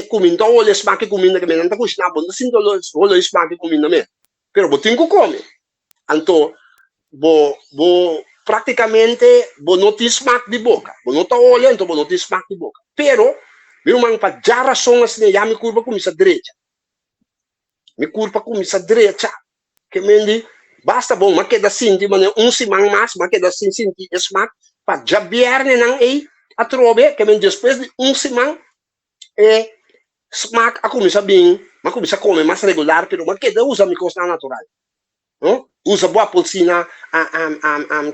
comendo olho smack comendo que me não tá cozinhando, não sinto olho smack comendo mesmo. Pero vou ter que comer. Então, vou praticamente vou não te smack de boca, vou não tá olhando, então vou não te smack de boca. Pero, meu irmão, para já razão assim, já minha curva começa a direita. Minha curva começa a direita. Que me basta bom, mas queda sentir, mas semana mais, mas queda sentir smack, para já viernes não é a trove, que depois de semana smack a começa bem, mas começa a comer mais regular, mas queda usa micosna natural, não? Usa boa apelsina,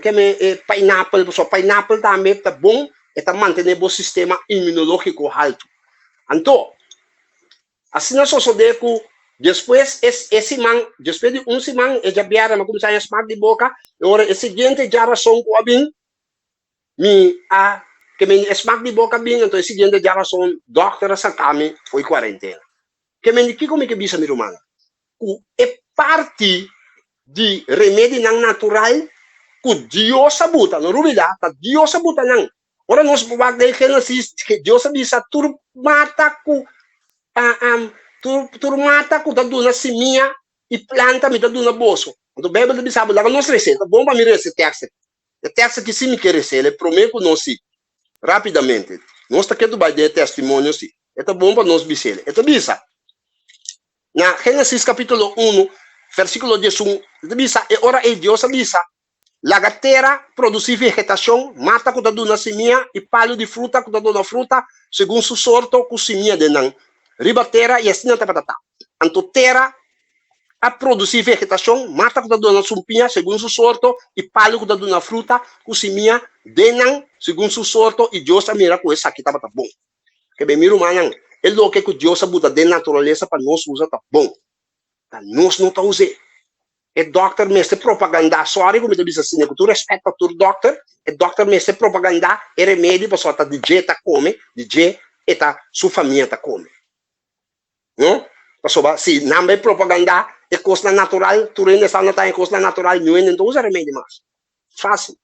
que pineapple, só pineapple também tá bom, e tá manter o sistema imunológico alto. Então, assim nós só deco depois depois de semana, já vieram, mas começar a smack de boca, e agora, o seguinte, já razão com a bem, que me smack de boca bem, então seguinte dia são doctor sa kami foi quarentena. Que me que como que bisa mi romana. O é parte de remédio não natural que Deus sabuta, não rubida, tá Deus sabuta não. Ora nós buat dai que Deus bisa tur mata ku tur mata ku dadu na simia e planta me dadu na bolso. Então Bíblia bisa lá nós receita, bom para me receita. O texto que se me quer ser, ele promete que nós rapidamente. Nós está querendo dar testemunho sim. É bom para nós biser. É bisa. Na Gênesis capítulo 1, versículo 11, bisa, e ora é Deus bisa. La terra produz vegetação, mata com dado na semia e palho de fruta com dado na fruta, segundo su sorto com semia de nan. Riba terra e assim não tá patata. Anto terra a produzir vegetação, mata com dado na sumpinha, segundo su sorto, e palho com dado na fruta, com semia de nan, segundo su sorto, e Deus mira com essa aqui tá bom. Que bem miro manang, é lo que Deus buta de natureza para nós usar tá bom. Tá nós não tá usando. E doctor mestre propaganda, sorry como eu disse assim, que tu respeita o doctor, e doctor mestre propaganda, e remédio para só tá DJ tá come, DJ e tá sua família tá come. Não? Para se não é propaganda, é coisa natural, tu ainda está na coisa natural, não é então usa remédio mais. Fácil.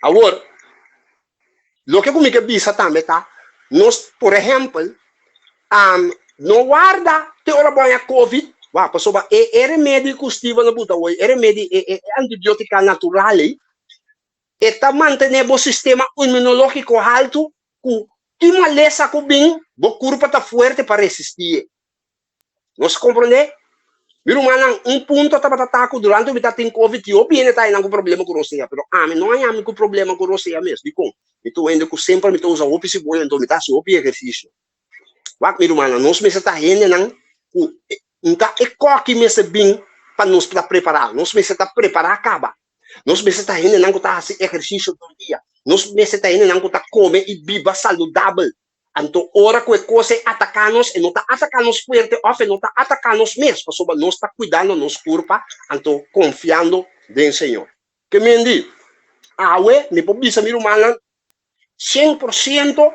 Agora, lo que comigo bisa também tá, nós, por exemplo, não guarda te ora banha COVID. Wah, pasoba é remédio custivo na buta hoje, é remédio é antibiótica natural e tá manter o sistema imunológico alto, que maleza com bem, o corpo tá forte para resistir. Nós compreende? Miro manang ponto tá batataco durante o tem COVID, eu bem tá aí com problema com Rússia, pero não é com problema com Rússia mesmo, dico. Então ainda que sempre me tô usando o psicólogo, então me tá só o exercício. Wah, miro manang, nós me tá rende não então, é que me se bem para nos preparar. Nós me está preparar acaba. Nós me está indo não tá fazer exercício todo dia. Nós me está indo não tá comer e viva saudável. Então, hora que coisa atacar-nos, e não tá atacar-nos forte, ou não tá atacar-nos mesmo, porque nós está cuidando nos corpo, então confiando no Senhor. Que me diz, me pode dizer, meu irmão, 100%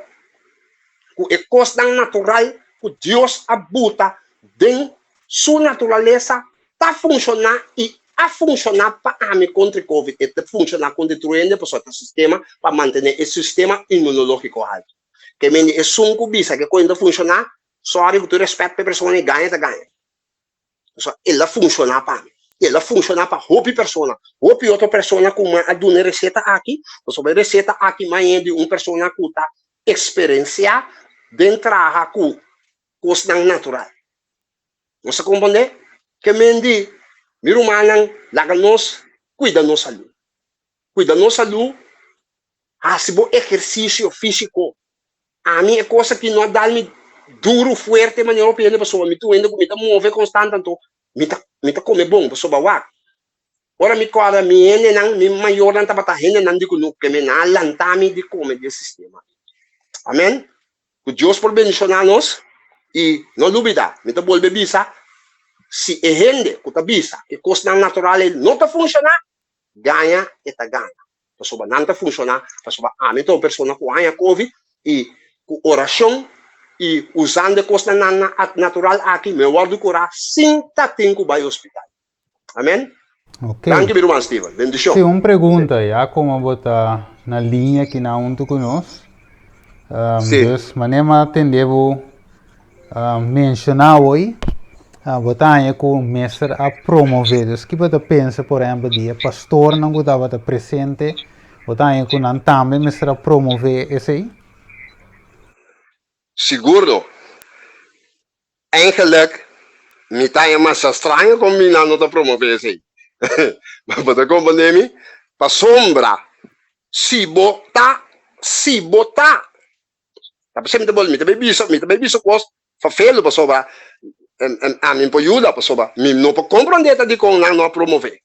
que é coisa natural que Deus abuta dentro sua natureza está funcionando e a funcionar para me contra COVID, e funcionar com destruindo o sistema para manter esse sistema imunológico alto. Que me é sunco bisa que quando funcionar, só que tu respeita a pessoa e ganha, Só ela funciona para mim. Ela funciona para outra pessoa. Outra pessoa com uma aduna receita aqui, sobre receita aqui mais de uma pessoa que está experienciar dentro com coisa natural. Você compreende? Que me diz, meu irmão, laga-nos, cuida da nossa saúde. Cuida da nossa saúde, se bom exercício físico. A minha coisa que não dá-me duro, forte, mas eu penso, pessoa, me tu ainda me move constante, então, me tá come bom, pessoa, wá. Ora, me corda, me maior, não tá batendo, não digo no que me na lantame de comer desse sistema. Amém? Que Deus por bendicionar-nos. E não duvida, me tá bolbe bisa, se é rende, que tá bisa, que coisa natural não está funcionando, ganha e tá ganha. Pessoa não está funcionando, pessoa, me tô pessoa que ganha COVID, e com oração, e usando coisa natural aqui, me guardo curar, sim, tá tem que vai ao hospital. Amém?
Ok.
Thank you, meu irmão Steven. Bendição.
Sim, uma pergunta, já como botar na linha que não junto conosco.
Sim.
Deus, manema atendeu mencionar hoje, botar com o mestre a promover. Que você pensa, por exemplo, de pastor não estava presente, botar com não também mestre a promover esse aí?
Seguro. Eigenlijk, me tá mais estranho combinando para promover esse aí. Mas você compreende? Para sombra, se botar. Tá sempre bom, me também bicho coisa. Fafelo para sobra, a mim pode ajudar para sobra, me não pode compreender de como não promover,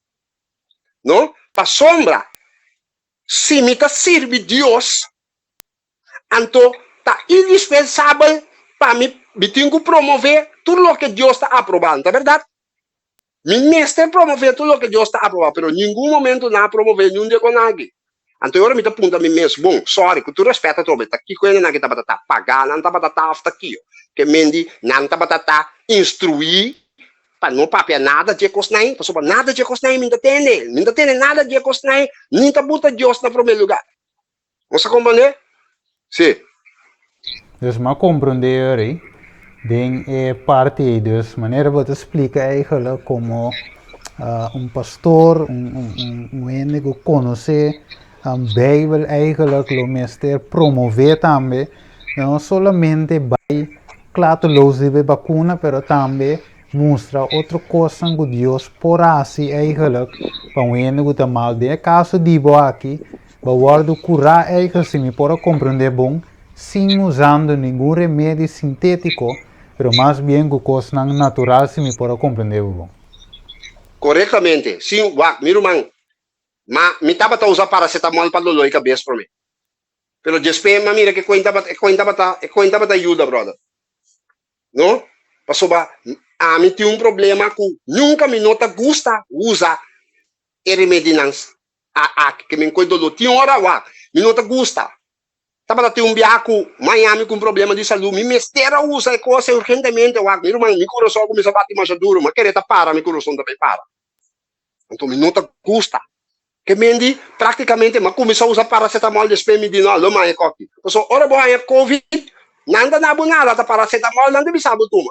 não? Para sombra, se me tá serve Deus, então tá indispensável para me tenho que promover tudo o que Deus está aprovando, tá verdade? Me mestre promover tudo o que Deus está aprovando, pero em nenhum momento não promover nenhum de com ninguém. Então, ora me apunta a mim mesmo, bom, sorry, que tu respeita trobe, tá aqui coisa na que tá batata pagar, não tá batata afta aqui, que mendi, não tá batata instruir, para não papia nada de cosnai, para sobre nada de cosnai, minta tene nada de cosnai, nem tá buta Deus na primeiro lugar. Você compreende? Sim.
Dus maar compreender, hè? Den parte, dus wanneer we het explica eigenlijk como pastor, ene que conoce Bijbel eigenlijk lo mester promover também, não solamente vai claro de vacuna, pero também mostra outra coisa que Deus por assim eigenlijk, para o ene que tá mal de caso dibo aqui, para guardo curar eigenlijk se me pode compreender bom, sem usando nenhum remédio sintético, pero mais bem com coisas naturais se me pode compreender bom.
Corretamente. Sim, meu irmão, mas me tava a usar paracetamol para dor de cabeça para mim. Pero después, mira que cuenta bata ajuda, brother. Não? Passou a mim tem problema com nunca me nota gusta usa remédios que me cuido do tinha hora me nota gusta. Tava tem biaco Miami com problema de saúde, me mestera usa coisa urgentemente, meu irmão, meu coração começa a bater mais duro, mas querer para, meu coração também para. Então me nota gusta. Que mendi praticamente mas começou a usar paracetamol depois me disse não mais coque. Então ora boa é covid, nada na bunada tá paracetamol não deve saber toma.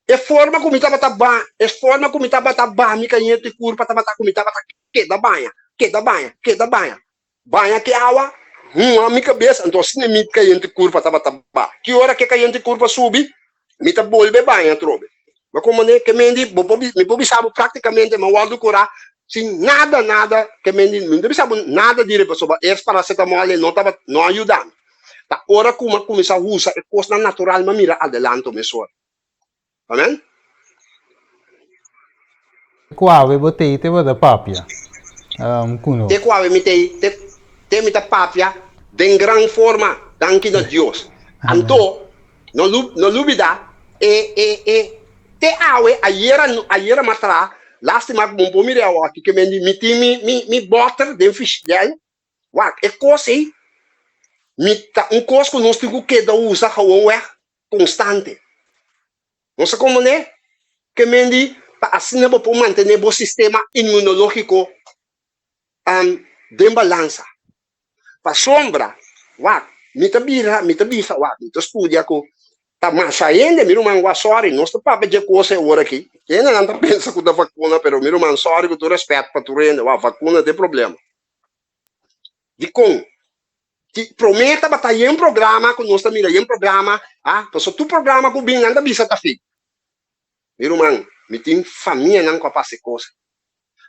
É forma como estava tá é forma como estava tá me canhete de curva tava tá como estava tá que da banha. Banha que água, a minha cabeça, então se me canhete de curva tava tá que hora que canhete de curva subir, me tá bolbe banha trobe. Mas como né que mendi, me pobi sabe praticamente mas o curar sim, nada, que não deve saber nada de pessoa, esse paracetamol não ajudando. Tá, ora como começar a usar, é coisa natural, mas mira adelante, pessoal. Amém?
Qual é botei te da papia? Kuno.
Te qual me te papia, de gran forma, danke a Deus. Então, não duvida, te awe, ayer matra, lastima bom por mira aqui que me butter de fish dele é coisa aí coisa que nós temos que usa constante não sei como né que para assim não para manter o sistema imunológico de balança para sombra me estudia com tá mais ainda meu irmão sorry nós tá para de coisa agora aqui ainda não tá pensa com da vacuna pero meu irmão sorry com todo respeito para tu renda a vacuna tem problema de com te prometa batalhar em programa com nós também em programa pessoal tu programa com bem nada bisa tá feito meu irmão me tem família não capaz de coisa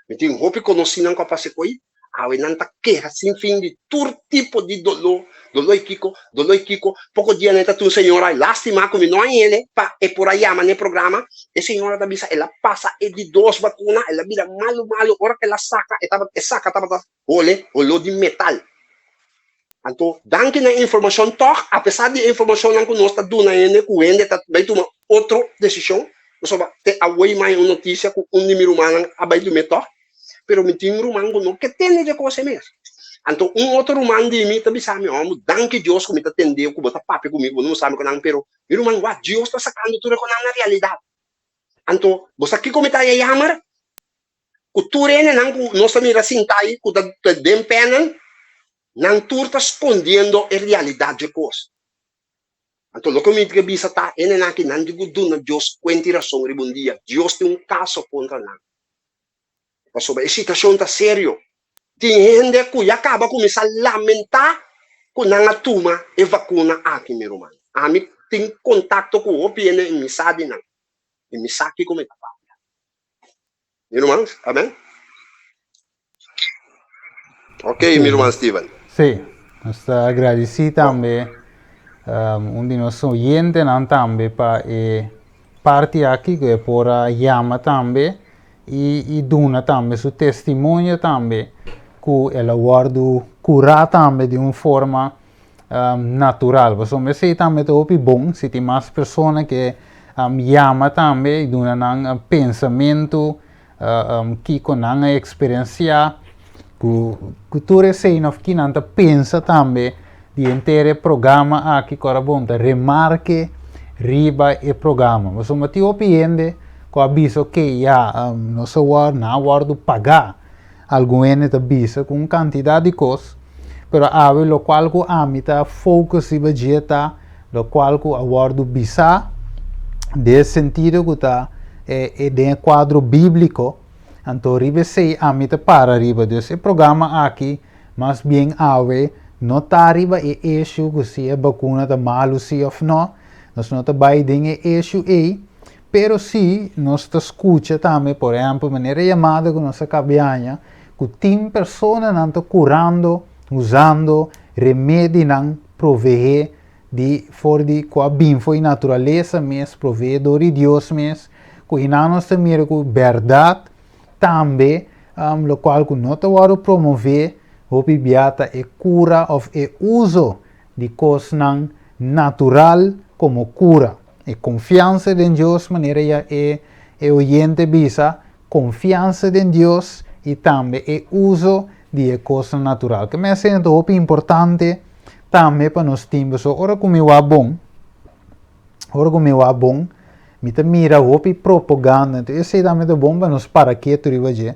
me tem roupa conheci não capaz de coisa não tá queira sem fim de todo tipo de dolor Kiko, pouco dia neta tu senhora, lástima como não é ele, é por aí a mané programa, a senhora da bisa, ela passa de 2 vacunas, ela vira malo, hora que ela saca, tava olho de metal. Então, danke na informação toch, apesar de informação não que nós tá dando ainda, que o ende tá vai tomar outra decisão, nós vai ter a mais uma notícia com número humano abai do metal, pero me tem rumano não que tem de coisa mesmo. Então, outro irmão de mim também sabe, danke Deus que me atendeu, que botar papo comigo, não sabe que não, pero, meu irmão, Deus está sacando tudo com na realidade. Então, você aqui como está a chamar, que tu rene, não estamos assim, tá aí, que tá de pena, não tu está escondendo a realidade de coisa. Então, o que me diz está, ele não que não digo do Deus quente razão um dia, Deus tem caso contra nós. Porque a situação está sério. Tem gente que acaba começar a lamentar que não toma a vacuna aqui, meu irmão. A mim tem contato com o OPN e me sabe não. E me sabe como é que tá. Meu irmão, amém? Ok, meu irmão Steven.
Sim, nós agradecemos também de nossos oyentes também para parte aqui que é por chama também e dona também seu testemunho também que ela guarda curar também de uma forma natural. Porque eu sei também que é bom se tem mais pessoas que chama também e dona pensamento que com a experiência Cultura sei of que não pensa também de inteiro programa aqui corabonta remarque riba e programa. Mas o motivo opiende com aviso que já não se war na wardo pagar algum ene da bisa com quantidade de coisas, pero ave lo qual ku amita focus e budgeta lo qual ku awardo bisa de sentido que tá de quadro bíblico. Então, ribe sei amita para riba desse programa aqui, mas bem ave não tá riba e issue que se a vacuna tá malo se ou não, nós não tá vai de issue aí, pero se nós tá escuta também, por exemplo, maneira chamada que nós acabamos, que tem pessoas não tá curando, usando remédio não prover de for de com a bem foi natureza mesmo, provedor de Deus mesmo, que nós também com verdade também, lo qual que não te promover o bibiata e cura ou e uso de coisas natural como cura. E confiança em Deus, maneira é oyente bisa, confiança em Deus e também e uso de coisa natural. Que me sento muito importante também para nós timbos. Ora como eu bom, me te mira hopi propaganda, então eu sei também é bom para nós para que tu ribaje,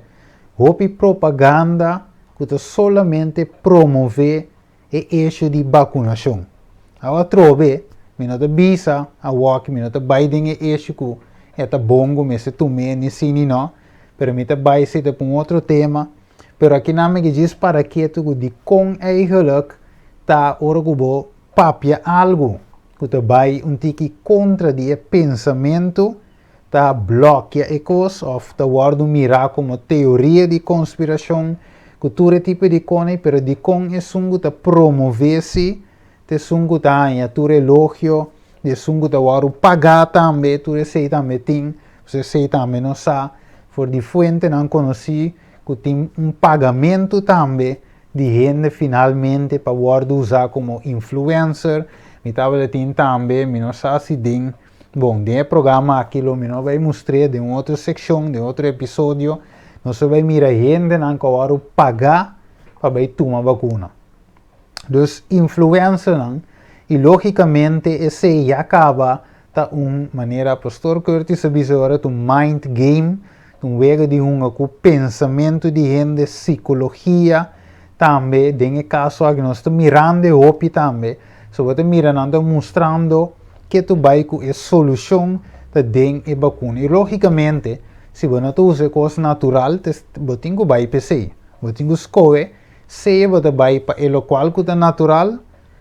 hopi propaganda que tu solamente promove e eixo de vacunação. A trove, me não te bisa, a walk, me não te Biden e eixo que é bom, me se tu me ni sini não, pero me te vai se te para outro tema, pero aqui na me diz para que tu de com eigenlijk tá ora que bo papia algo. Que te vai tiki contra de pensamento, ta bloqueia e coisas, ou ta guarda mirar como teoria de conspiração, que tu tipo de cone, pero de con é sungo ta promover-se, te sungo ta anha, tu relógio, de sungo ta guarda pagar também, tu sei também tem, você sei também não sabe, for de fuente não conheci, que tem pagamento também, de gente finalmente para guarda usar como influencer, me estava tem também, me não sabe se tem, bom, de programa aquilo, me não vai mostrar de outra secção, de outro episódio, não se vai mirar gente não que pagar para vai tomar vacuna. Então, influencer não, e logicamente esse já acaba tá maneira, pastor Curtis avisa agora, mind game, wega de com pensamento de gente, psicologia, também, tem caso que nós estamos mirando hopi também, so você mirando, mostrando que tu vai com a solução da den e vacuna. E logicamente, se você não usa coisa natural, você tem que vai para você. Você tem que escolher se você vai para o qual que é natural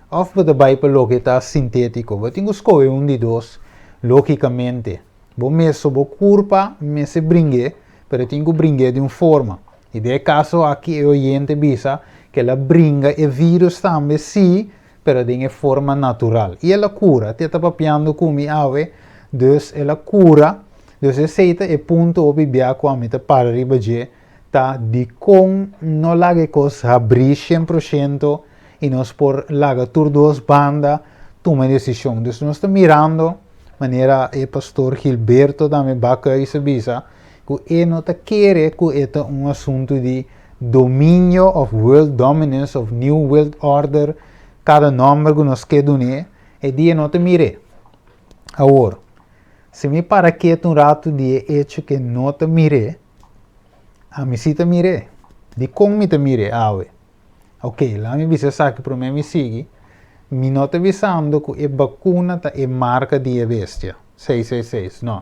ou você vai para o que é sintético. Você tem que escolher de dois, logicamente. Você mesmo curva, mesmo brinque, mas tem que brincar de uma forma. E de caso aqui o gente bisa que ela brinca e vírus também sim, pero de forma natural. E ela cura, te está papiando como ave, dus ela cura, dus aceita e ponto o bibia com a meta para ribaje, tá de com não laga coisa abrir 100% e nós por laga tur duas banda toma decisão. Dus nós está mirando maneira o pastor Gilberto também baca isso bisa, que não está querer que é assunto de domínio of world dominance of new world order. Cada nome que nós queremos é dia não te mire. Agora, se me para que rato de hecho que não te mire, a mim se te mire. De como me te mire, ave. Ok, lá me visa sabe para mim me sigue, me não te avisando que a vacuna é marca de bestia. 666, não.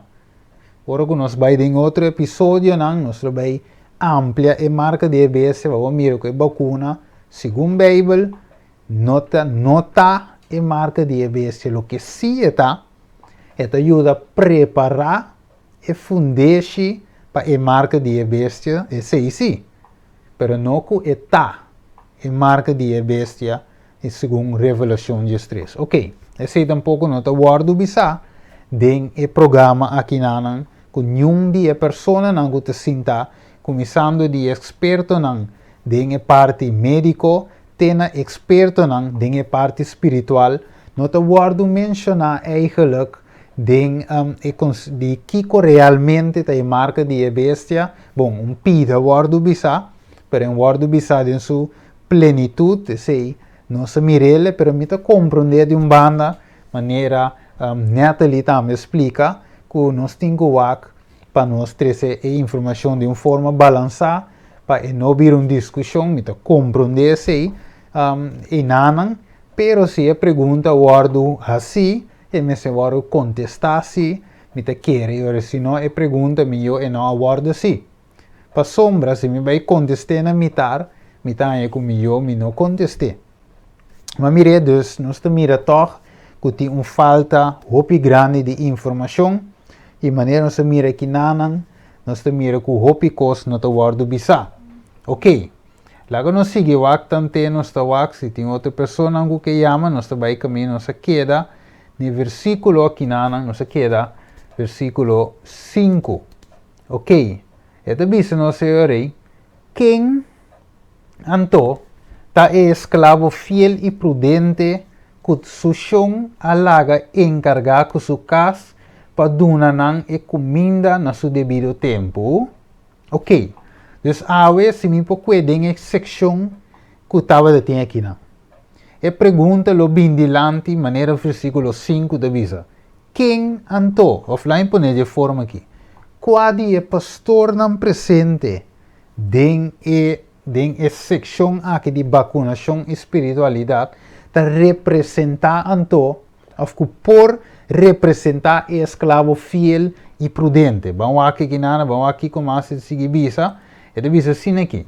Agora que nós vai em outro episódio, nós vai amplia a marca de bestia, vamos mirar que a vacuna, segundo a Bíblia, nota e marca de bestia. O que sim está, ajuda a preparar e fundir para a marca de bestia, e sim. Pero não que está a marca de bestia, segundo Revelação 13. Ok, esse é tampouco não está guardo bisa, den o programa aqui não, com nenhum dia pessoa não que te sinta, começando de experto não, den a parte médico, tena experto não, den a parte espiritual, não te guardo mencionar eigenlijk den de que realmente tem marca de bestia, bom, pida guardo bisa, pero em wordo bisado em sua plenitude, sei, nossa mirele, pero me compreender de banda, maneira Natalie também explica, que nós temos para nós trazer a informação de uma forma balançada, para não haver uma discussão, me compreender sei, e nada, pero se a pergunta wordo assim, e me se wordo contestar assim, me quer, ou se não a pergunta me eu e não a wordo assim. Para sombra, se me vai contestar na mitar, é comigo, me não contestei. Mas mire, dus, nós mira toch, que tem uma falta hopi grande de informação, e maneira nós mira que nanan, nós mira que hopi cos não está wordo bisa. Ok, logo nós sigue wak tante, nós está wak, se tem outra pessoa que chama, nós vai caminho, nós queda, no versículo aqui nanan, nós queda, versículo 5. Ok, esta bisa nós orei, quem anto, ta é esclavo fiel e prudente, que su chão alaga encargar com sua casa para donar e comida na seu devido tempo. Ok. Dus awe se me poquedem a seção que estava de aqui na. E pergunta lo bindilante maneira versículo 5 da visa. Quem anto, offline pone de forma aqui. Quadi é pastor não presente den a seção aqui de vacunação e espiritualidade para representar anto, of que por representar o esclavo fiel e prudente. Vamos aqui nada, vamos aqui começar a seguir visa, e de visa assim aqui.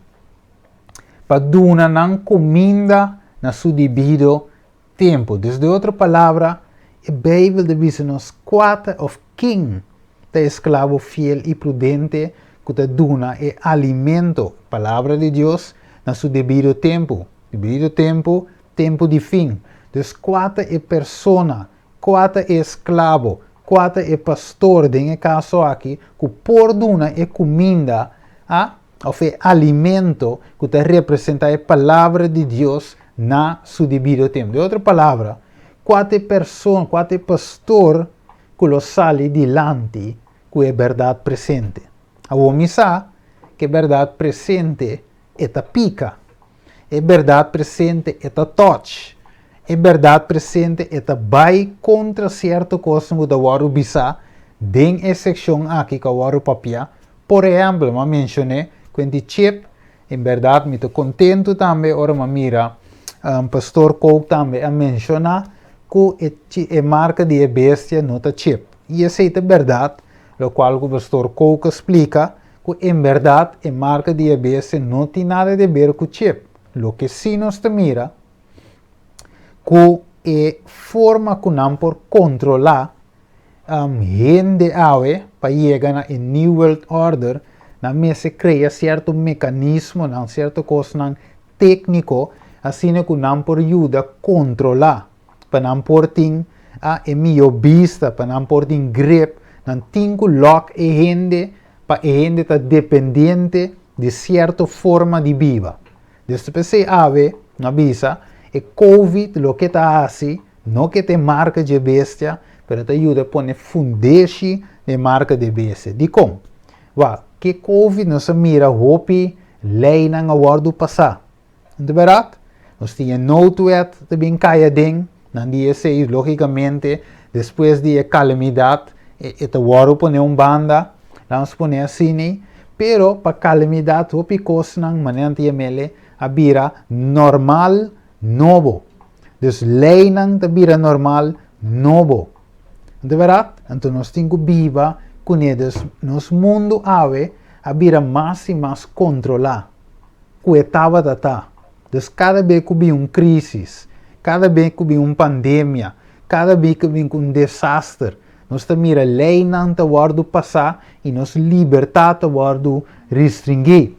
Para donar comida na seu devido tempo. Dus de outra palavra, a Bíblia de visa nos quatro of king, de esclavo fiel e prudente, que te dona é alimento, palavra de Deus, na seu devido tempo. Devido tempo, tempo de fim. Dus quatro é persona, quatro é esclavo, quatro é pastor, em caso aqui, que por dona é comida, ou é alimento, que te representa a palavra de Deus na seu devido tempo. De outra palavra, quatro persona, quatro pastor, que lo sale dilante, que é verdade presente. A omissa que verdade presente é a pica, é verdade presente é a touch, é verdade presente é a vai contra certo coisa que o waru bisa den a seção aqui que o waru papia. Por exemplo, eu mencionei que chip, em verdade me estou contento também, ora me mira, pastor Coke também a mencionar que a marca de bestia não está chip. E essa é a verdade. Lo qual o pastor Coke explica que em verdade a marca de ABS não tem nada a ver com o chip. Lo que sim nos mira que é forma que não por controlar gente para chegar na New World Order, na mesa cria certo mecanismo, não certo coisa não técnico, assim que não por ajuda a controlar, para não por ter a minha vista, para não por ter grip, não tem que lock a gente, para a gente estar dependente de certa forma de vida. Desde que ave, na visa, é Covid, lo que está assim, não que te marca de bestia, mas te ajuda a pôr fundeixe de marca de bestia. De como? Que Covid não se mira hopi, lei não aguardo passar. Não é verdade? Nós tínhamos notuet, também caia dentro, não dia 6, logicamente, depois de calamidade, esta waru pone banda, vamos poner assim, pero para calamidade hopi coisa não manente mele a bira normal novo. Dus lei não te bira normal novo. De verdade? Então nós temos que viver com eles, nosso mundo ave a bira mais e mais controlar. Que estava da. Dus cada vez que vem uma crise, cada vez que vem uma pandemia, cada vez que vem um desastre, nós mira lei não te guardo passar e nós libertar te guardo restringir.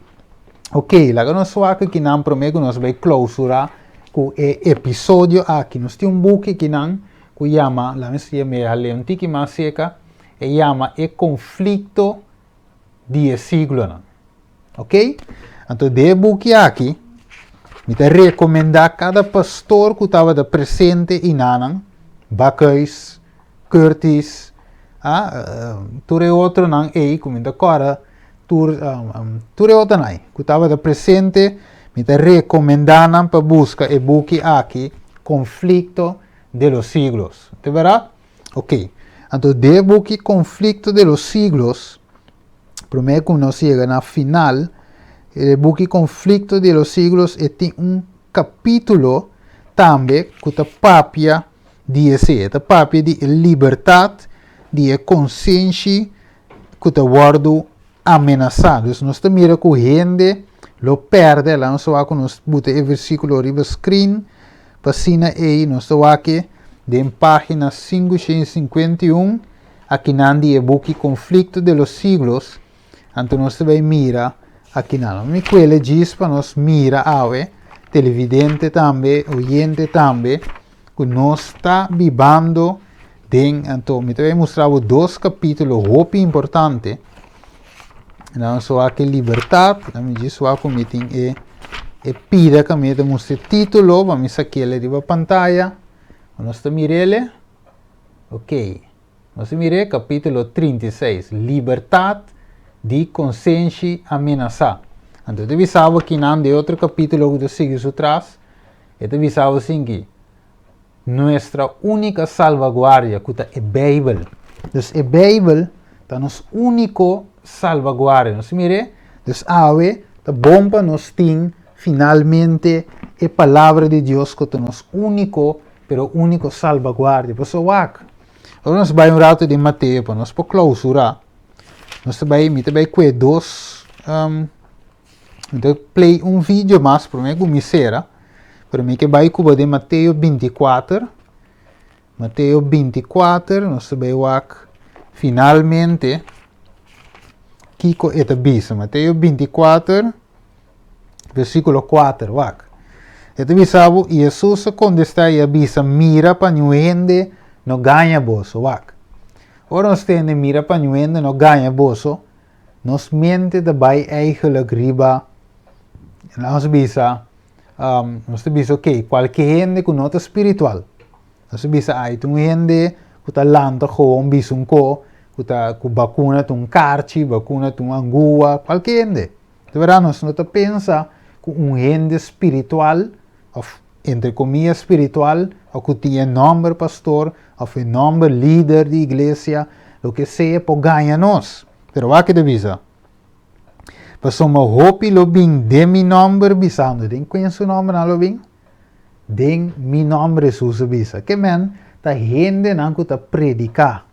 Ok, lá nós só aqui não prometo nós vai clausurar com o episódio aqui. Nós temos book que não que chama, lá me chama a leontique mais seca, e chama o conflito de siglo não. Ok? Então de book aqui, me te recomendar cada pastor que estava presente em Nanang, Bacchus, Curtis, tudo outro não é como agora Otanai, que estava presente, me está recomendando para buscar e buque aqui, Conflicto de los Siglos. ¿Te verá? Ok. Entonces, de buque Conflicto de los Siglos, prometo que nos llega na final, el buque Conflicto de los Siglos tem capítulo também que está papia de essa, papia de liberdade, de consciência que está guardo ameaçado. Então, nós mira que a gente lo perde, lá nós vamos nos botar o versículo arriba screen, passina aí, nós vamos aqui, de página 551, aqui nandi é buque Conflicto de los Siglos, então nós vamos mira aqui não. Me quelle diz para nós mira ave, televidente também, oyente também, que nós está vivendo então me vai mostrar dois capítulos muito importantes. Então, só aqui liberdade, me diz só que me tem e pida que me mostre o título, vamos sacar ele de pantalla. Nós está mirele. Ok. Nós mire capítulo 36, liberdade de consciência ameaçada. Então, eu avisava que não de outro capítulo que eu sigo atrás, eu avisava assim que nossa única salvaguarda é a Bíblia. Então, a Bíblia é nosso único salvaguarda. Nós mire, então, é bom para nós ter finalmente a palavra de Deus que é nosso único, pero único salvaguarda. Por isso, agora nós vamos um rato de Mateus para nós clausurar. Nós também com dois, então play vídeo mais para mim com misera. Para mim que vai cuba de Mateus 24. Mateus 24, nós também finalmente Kiko eta bisa. Mateus 24, versículo 4, wak. Eta bisabo, Jesus contesta e avisa, mira para gente no ganha bolso, wak. Ora nós temos mira para gente no ganha bolso, nós mente daarbij eigenlijk riba, nós bisa, ok, qualquer gente com nota espiritual. Nós bisa, tu gente que está lanta com bisum ko, que vacuna tu carchi, vacuna tu angua, qualquer gente. De verdade, nós não pensa que gente espiritual, ou entre comillas espiritual, ou que tinha nome pastor, ou nome líder de igreja, o que seja, para ganhar nós. Pero aqui de visa. Passamos hopi lo bing de mi nome bisando. Den quem seu nome não lo bing? Den mi nome Jesus bisa. Que men, ta gente não que ta predicar.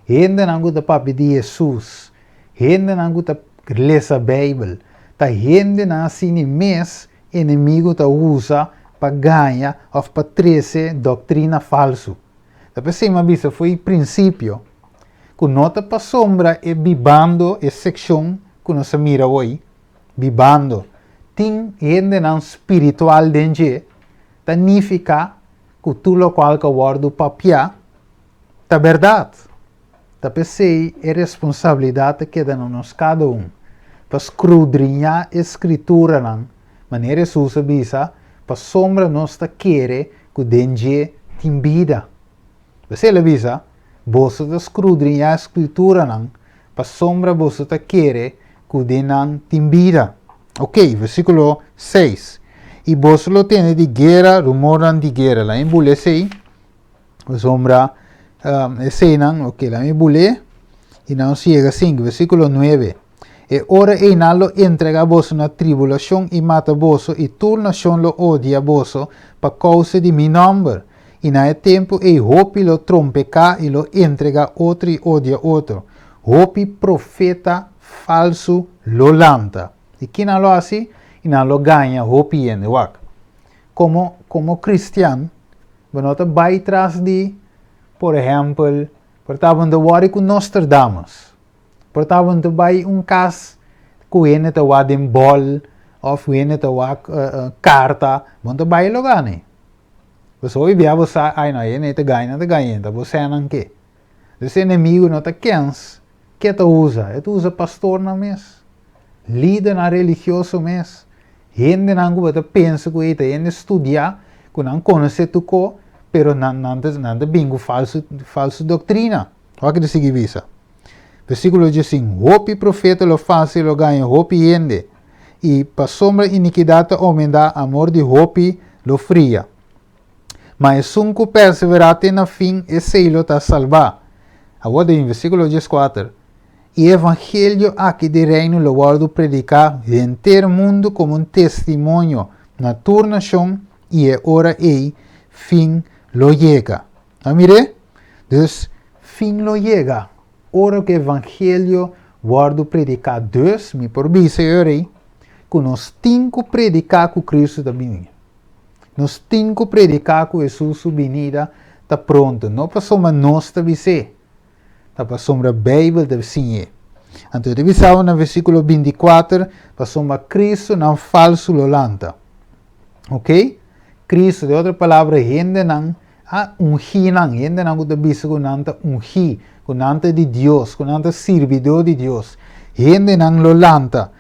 Gente não está papi de Jesus. Gente não está ler a Bíblia. Tá gente não assim mês inimigo tá usa para ganhar ou para trazer doutrina falso. Da pessoa bisa foi princípio. Que nota para sombra e bibando e seção que nós mira hoje. Bibando. Tem gente não espiritual dentro. Tá nifica que tu lo qual que guardo papia. Tá verdade. Da pensei é responsabilidade que dá nos cada para escudrinhar a escritura não, maneira Jesus bisa, para sombra nós ta querer que dengue tem vida. Você lhe bisa, você ta escudrinhar a escritura não, para sombra você ta querer que dengue tem vida. Ok, versículo 6. E você lo tem de guerra, rumoran de guerra, lá em bule sei, sombra cena, ok, la mi bule, e não chega 5, versículo 9. E ora e nalo entrega vosso na tribulação e mata vosso, e tu nação lo odia vosso, pa causa de mi nome. E na tempo e hopi lo trompeca e lo entrega outro e odia outro. Hopi profeta falso lo lanta. E quem não lo assim, e não lo ganha hopi ende wak. Como cristiano, você vai atrás de, por exemplo, portavam de war com Nostradamus. Portavam de vai caso que ele te va de bol, ou ele te va carta, você vai lo gane. Você hoje via você, ai não, ele te ganha, você não quer. Esse inimigo não te quens, que te usa? Ele usa pastor na mês, líder na religioso mês. Gente não que pensa que ele tem estudar, que não conhece tu co, pero não bingo falso doutrina. Olha que seguir visa. Versículo 15. Hopi profeta lo fácil lo ganha hopi yende. E para sombra iniquidade aumenta amor de hopi lo fria. Mas sunco perseverate na fim e seilo ta salvar. Agora em versículo 14. E evangelho aqui de reino lo guardo predicar inteiro mundo como testemunho na tua nação e é hora e fim lo chega. Amire? Dus fim lo chega. Ora que evangelho guardo predicar Deus me proibisse orei que nós temos que predicar com Cristo da vinda. Nós temos que predicar com Jesus sua vinda está pronto. Não passamos nós da visão. Passamos a Bíblia da visão. Então, divisão no versículo 24, passamos a Cristo não falso lolanta. Ok? Cristo, de outra palavra, gente não ungir não, gente não que bisa com nanta ungir, com nanta de Deus, com nanta servidor de Deus. Gente não lolanta,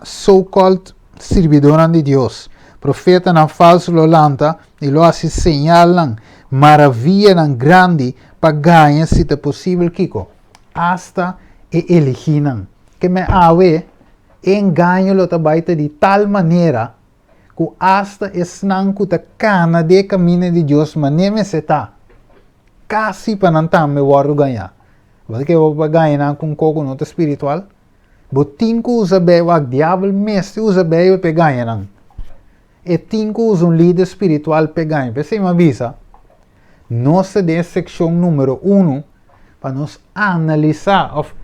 so-called servidor de Deus. Profeta não falso lolanta, e lo hace señal não, maravilha não grande, para ganhar, se é possível, Kiko. Hasta e elegir não. Que me awe, enganho lo tabaita de tal maneira, que hasta es não que ta cana de caminho de Deus, mas nem me seta. Casi para não tam me guardo ganhar. Porque eu vou ganhar com coco nota espiritual. Botinco usa bem, o diabo mestre usa bem para ganhar não. E tinco usa líder espiritual para ganhar. Você me avisa? Nossa de seção número 1 para nós analisar of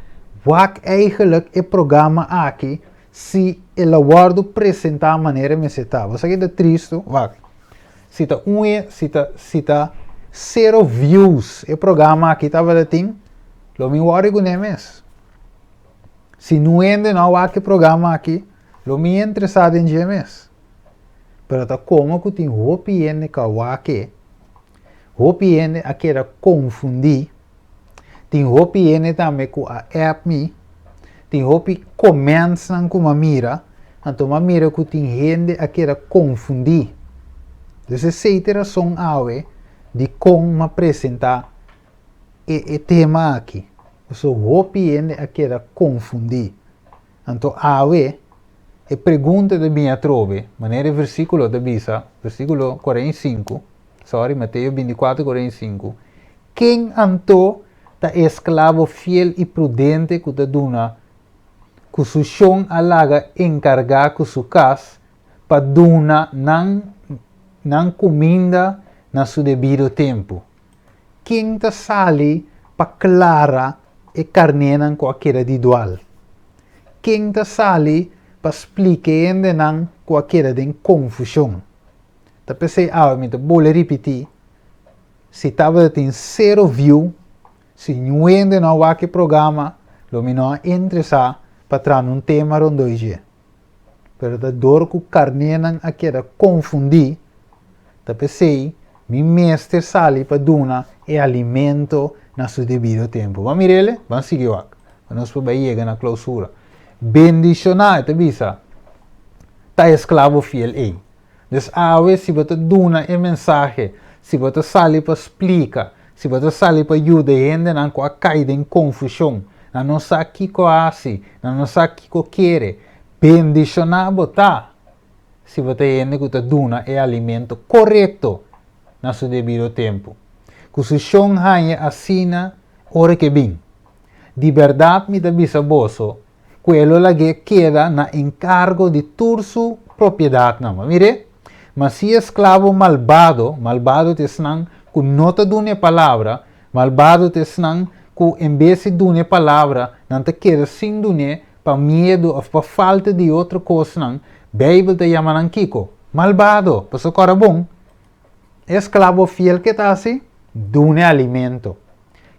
wat eigenlijk é programa aqui se ele guarda apresentar a maneira me está. Você que é triste, wak. Se tá 0 views é programa aqui tava da tim, lo me guarda com nemes. Se não ainda não há que programa aqui, lo me interessado em gemes. Pero tá como que tem hopi ene kawake. Hopi ene aqui era confundir. Tem hopi ene também com a app me. Tem hopi começam com uma mira. Então uma mira que tem gente aqui era confundir. Então essa é a razão de como apresentar o tema aqui. Então hopi ene aqui era confundir. Então e pergunta de minha trove, maneira versículo da Bisa, versículo 45, Mateus 24, 45. Quem anto ta esclavo fiel e prudente que ta duna, que su chão alaga encargar com su casa, pa duna não comida na su devido tempo. Quem ta sali pa clara e carnenan com aquela de dual. Quem ta sali para explicar ainda não qualquer de confusão. Tá pensei, me vou repetir. Se estava tem 0 view, se não ainda não há que programa, lo me não interessa para trazer um tema ronde hoje. Pero da dor que carnenan aquela confundir, tá pensei, mi mestre sali para duna e alimento na seu devido tempo. Vamos mirele? Vamos seguir lá. Vamos para chegar na clausura. Bendicionar, te bisa. Ta esclavo fiel ei. Dus se você duna e mensagem, se você sali para explicar, se você sali para ajudar gente não a cair em confusão, não sabe o que hace, não sabe o que quer, bendicionar botar. Se você gente que duna e alimento correto na seu devido tempo. Que o chão hanha assina hora que vem. De verdade me da bisa boso. Quello la che queda na encargo di tursu propriedad nama. Mire, mas si esclavo malvado te snan ku nota dune palavra, malvado te snan ku em vez de dune palavra, não te queda sin dune pa medo ou pa falta de outra coisa nan, Bíblia te chama nan kiko, malvado, paso cora bom. Esclavo fiel que tá assim, dune alimento.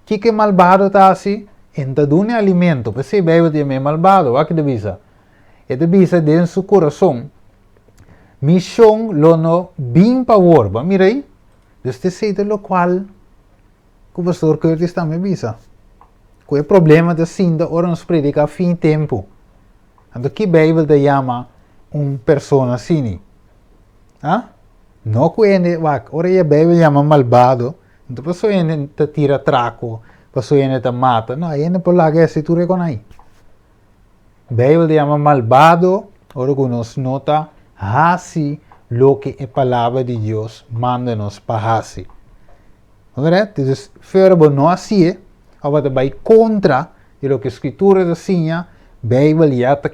Que malvado tá assim? Enta dune alimento, porque bebe de me malvado, aqui de bisa. E de bisa dentro su coração. Missão lo no bem power, ba mirei? Deste seita lo qual o pastor Curtis também bisa. Que é problema de sinda ora nos predica fim tempo. Então que Bíblia te chama persona assim. No que ende, ora a Bíblia chama malvado, então pessoa ende te tira traco, Pasó en esta mata. No, en por la que si tú reconoces. Bíblia llama malvado, ahora que nos nota, hace lo que la palabra de Dios manda nos para hacer. ¿Verdad? Entonces, pero no así, ahora va contra de lo que la escritura enseña, Bíblia ya te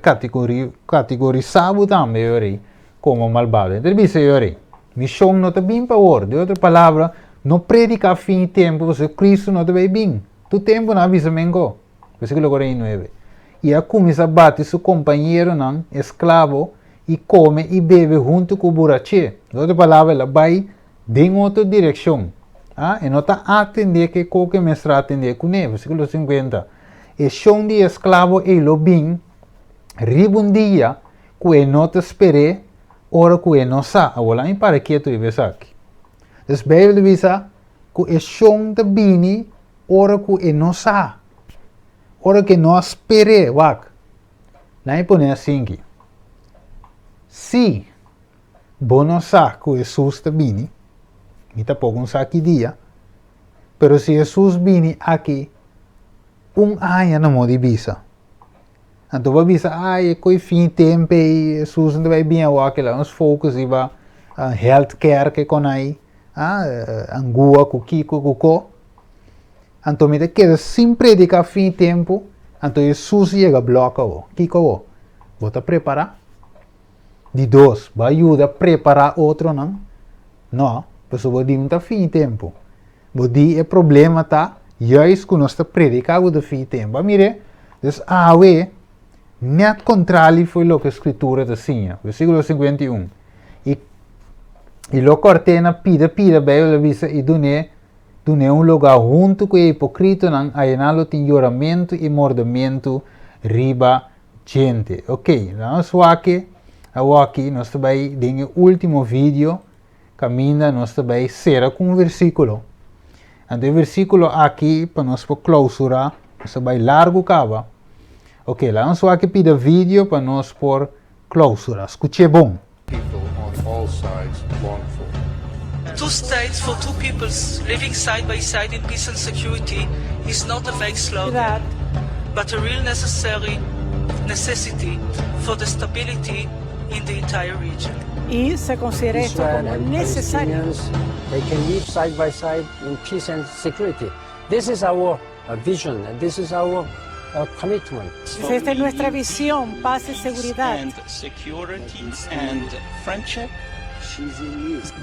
categorizado también como malvado. Entonces, dice, misión no te bien por de otra palabra, no predica a fin de tiempo, porque Cristo no te ve bien. Tu tiempo no avisa mengo. Versículo 49. E a começa a bater seu companheiro, não, escravo, e come e bebe junto com o burache. Em outra palavra, ela vai em outra direção. E não está a atender que qualquer mestre atender com ele. Versículo 50. E chão de escravo e lobim, ribundia, que ele não te espere, ora que ele não sabe. Agora, em para que tu vives aqui. Então, a Bíblia diz que ele chão de bini, ora que ele não sabe. Ora que não espere, wak. Lá em põe assim aqui. Se você não sabe que Jesus está vindo, me tá pouco aqui dia, pero se Jesus viene aqui, ano não pode visa. Então vai visa, é coi fim tempo e Jesus não vai bem ao aquele uns focos e vai healthcare que com aí, angua, kiko, kuko. Então, me queda sem predicar fim de tempo, então Jesus chega a blocar o. Kiko, vou te preparar? De dois, vai ajudar a preparar outro, não? Não, pessoal, vou dizer que fim de tempo. Vou dizer o problema tá, juist que nós predicamos de fim de tempo. Mire, então, net contrário foi o que a escritura ensina. Versículo 51. E lo cortena pida, Bíblia avisa e dune um lugar junto com o hipócrita, aí não tem juramento e mordimento riba gente. Ok, nós aqui nós também no último vídeo caminha nós também será com um versículo. Então o versículo aqui para nós por clausura nós também largo cava. Ok, lá nós aqui pida vídeo para nós por clausura. Escute bom.
People on all sides long for.
Two states for two peoples living side by side in peace and security is not a vague slogan, but a real necessity for the stability in the entire region.
Y se considera esto
Israel
como
and
necesario.
Palestinians, they can live side by side in peace and security. This is our vision and this is our commitment.
Esta es nuestra visión, paz y seguridad.
And security and friendship.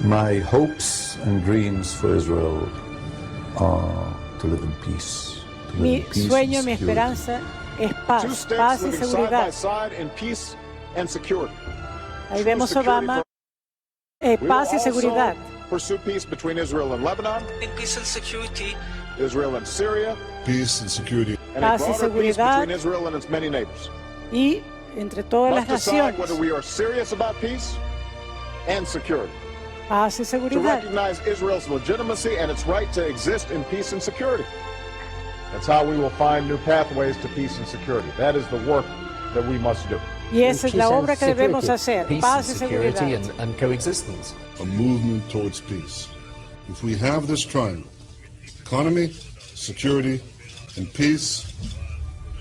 My hopes and dreams for Israel are to live in peace.
Mi sueño, mi esperanza es paz, paz y seguridad. Ahí vemos Obama, paz y seguridad.
Pursue peace between Israel and Lebanon,
In peace and security,
Israel and Syria,
peace and security,
and a
Paz y
broader peace
seguridad.
between Israel and its many neighbors.
Y entre todas las
Must decide
naciones,
whether we are serious about peace and security.
paz y
To
seguridad.
recognize Israel's legitimacy and its right to exist in peace and security. That's how we will find new pathways to peace and security. That is the work that we must do.
Y esa es la
Peace and
obra que debemos
security.
hacer,
Peace
paz y
and security
seguridad.
and coexistence.
a movement towards peace. If we have this triangle, economy, security, and peace,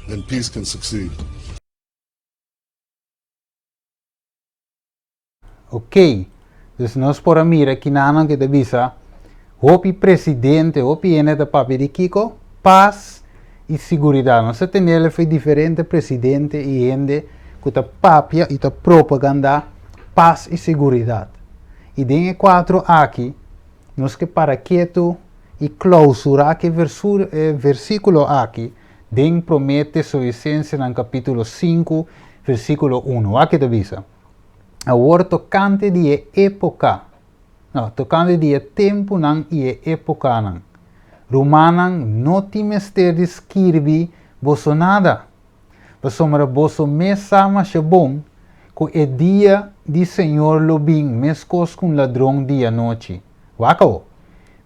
then peace can succeed.
Ok, dus nós por mira que não que te visa, hopi presidente, hopi ene de papi de Kiko, paz e segurança. Nós temos foi diferente presidente e ende que te papia e te propaganda paz e segurança. E den quatro aqui, nós que para quieto e clausura que versículo aqui, den promete sua essência no capítulo 5, versículo 1. Aqui te visa. Agora tocante de época, não, tocante de tempo não e época não. Romanan não te mester de escrever bosso nada. Basomara bosso mesa mas bom, que é dia de Senhor lobim, mescos com ladrão dia noite. Wako.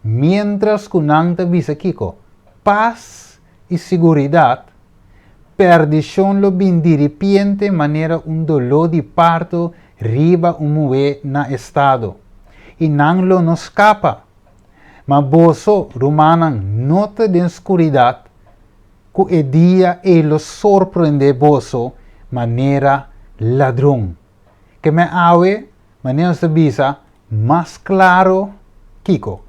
Mientras que não te visa kiko, paz e seguridade, perdição lobim de repente maneira dolor de parto riba umue na estado. E não lo nos escapa. Mas boso romanan nota de escuridade que el día lo sorprende boso manera ladrón. Que me ave, manera se visa, más claro, Kiko.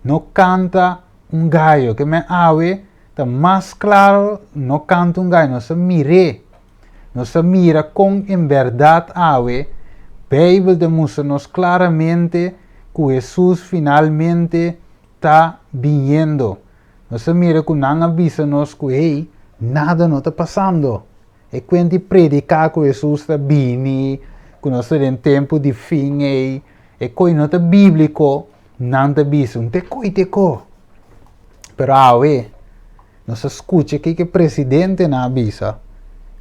No canta un gallo, que me ave, está más claro, no canta un gallo, no se mire. No se mira con en verdad ave. Biblia demuestra claramente que Jesús finalmente está viniendo. No se mira con nada avísanos que hey, nada no está pasando. E quindi predica que Jesús está viniendo, que no está en tiempo de fin, e que no está bíblico, nada avisa. Un teco. Pero ave, no se escucha que el presidente no avisa.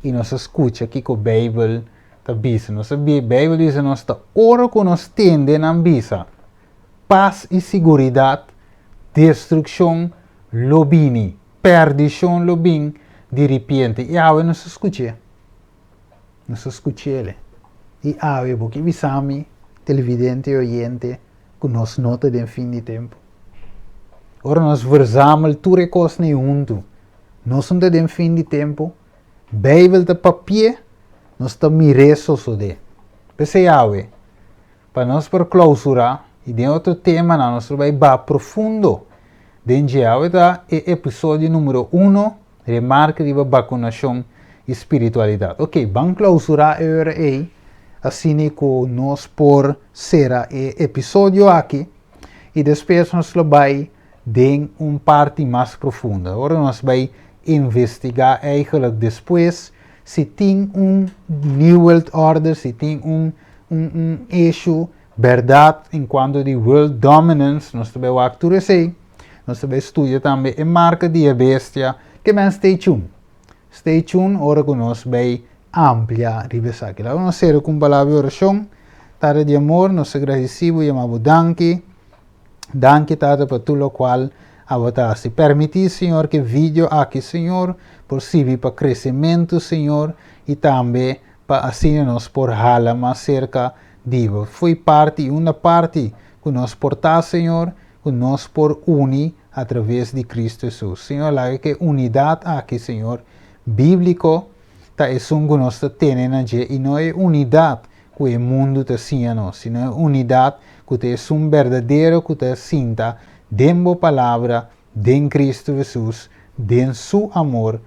Y no se escucha que la Biblia te avisa. No se Biblia dice no está oro que nos tiende en visa. Paz y seguridad, destrucción lo vini, perdición lo vin, de repente. Y ave no se escucha. No se escucha él. Y ave, porque visami, televidente oyente, que nos nota del fin de tiempo. Ahora nos verzamel tu recos ne junto. No son del fin de tiempo. Bijbel de papier, nós estamos miresos de. Pensei ave, para nós por clausura, e de outro tema, nós vai profundo. Dentro ave da episódio número 1, remarca de vacunação e espiritualidade. Ok, vamos clausurar agora aí, assim que nós por será episódio aqui, e depois nós vai de parte mais profunda. Agora nós vai investigar eigenlijk depois se tem New World Order, se tem issue, verdade, enquanto de World Dominance, nós também vamos aturar isso. Nós também estudamos também a marca de a bestia, que men stay tuned. Stay tuned, ora que nós vai ampliar revisar. Que lá nós será com palavra de oração, tada de amor, nós agradecemos e amamos danke. Danke, tada, por tudo o qual se permitir, Senhor, que vídeo aqui, Senhor, possível para crescimento, Senhor, e também para assim nós por hala mais cerca de Deus. Foi uma parte que nós portar, Senhor, que nós por unir através de Cristo Jesus. Senhor, lá que unidade aqui, Senhor, bíblico, tá é que nós temos e não é unidade que o mundo está sendo, sino é unidade que é verdadeiro, que te sinta dentro da palavra, de Cristo Jesus, de su amor,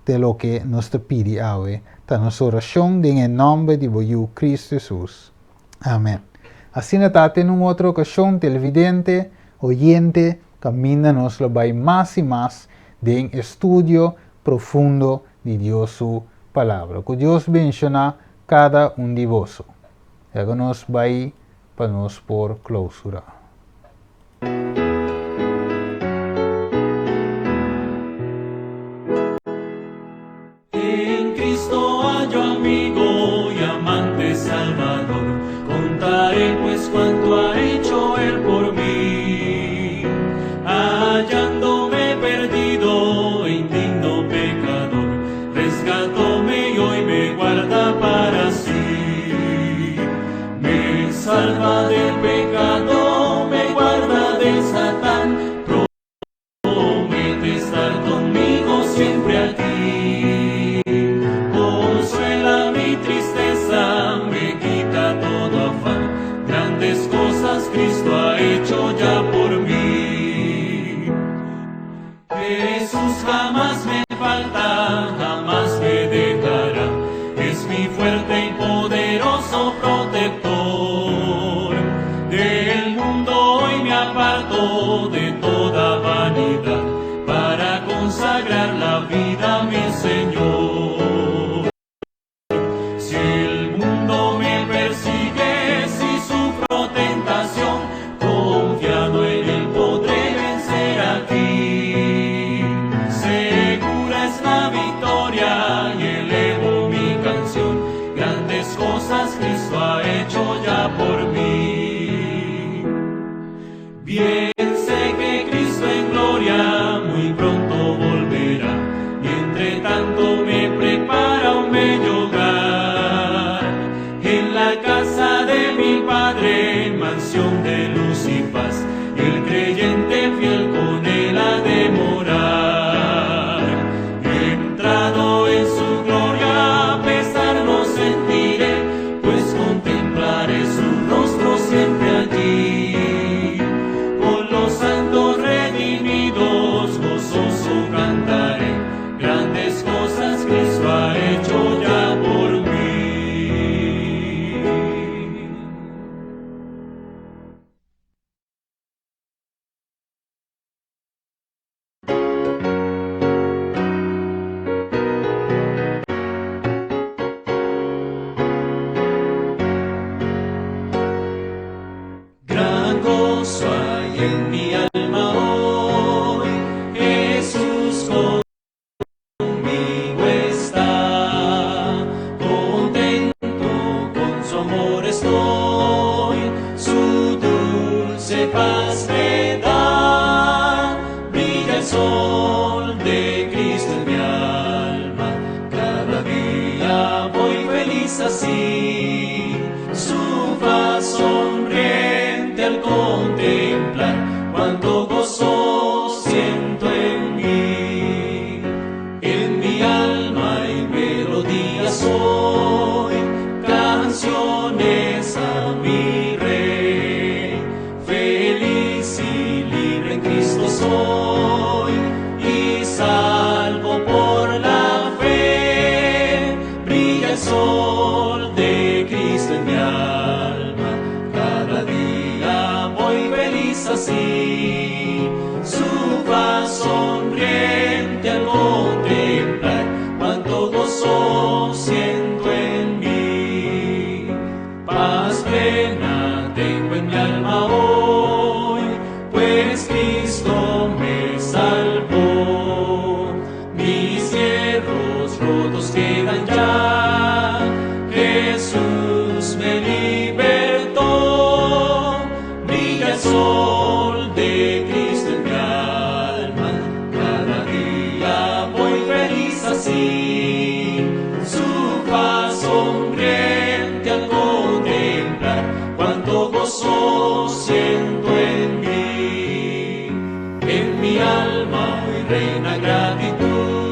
de lo que nos te pide hoy. Ta nossa oração em nome de Cristo Jesus. Amém. Assim está em uma outra ocasião, televidente, oyente, camina nos lo vai mais e mais de estudio profundo de Deus su palavra. Que Deus bendiga cada de vós. Agora nos vai para nos por clausura.
En Cristo hallo amigo y amante Salvador, contaré pues cuanto ha hecho Él por mí. Hallándome perdido e indigno pecador, rescatóme y hoy me guarda para sí. Me salva del pecado, me guarda de Satán, promete estar conmigo siempre aquí. Consuela mi tristeza, me quita todo afán, grandes cosas Cristo ha hecho ya por mí. Jesús jamás me falta, jamás me dejará, es mi fuerte y poderoso protector. Del mundo hoy me aparto de toda vanidad, para consagrar la vida a mi Señor. Si el mundo me persigue, si sufro tentación, confiado en Él podré vencer aquí. Segura es la victoria y elevo mi canción, grandes cosas Cristo ha hecho ya por mí. Bien sé que Cristo en gloria muy pronto volverá, y entre tanto me prepara un bello hogar. En la casa de mi Padre, mansión de luz y paz, el creyente fiel con Él ha de morar. En en mi alma hoy, Jesús conmigo está, contento con su amor estoy, su dulce paz me da, brilla el sol de Cristo en mi alma, cada día voy feliz así, su faz sonriente al contemplar, cuánto gozo siento en mi alma y melodías hoy, canciones a mi Rey, feliz y libre en Cristo soy, y salvo por la fe, brilla el sol de Cristo en mi alma, cada día voy feliz así, su faz sonriente al contemplar, cuánto gozo siento en mí, paz plena tengo en mi alma hoy, pues Cristo me salvó, mis hierros rotos quedan ya, Jesús me libertó, brilla el sol de Cristo en mi alma, cada día voy feliz así, su faz sonriente al contemplar, cuánto gozo siento en mi alma hoy reina gratitud.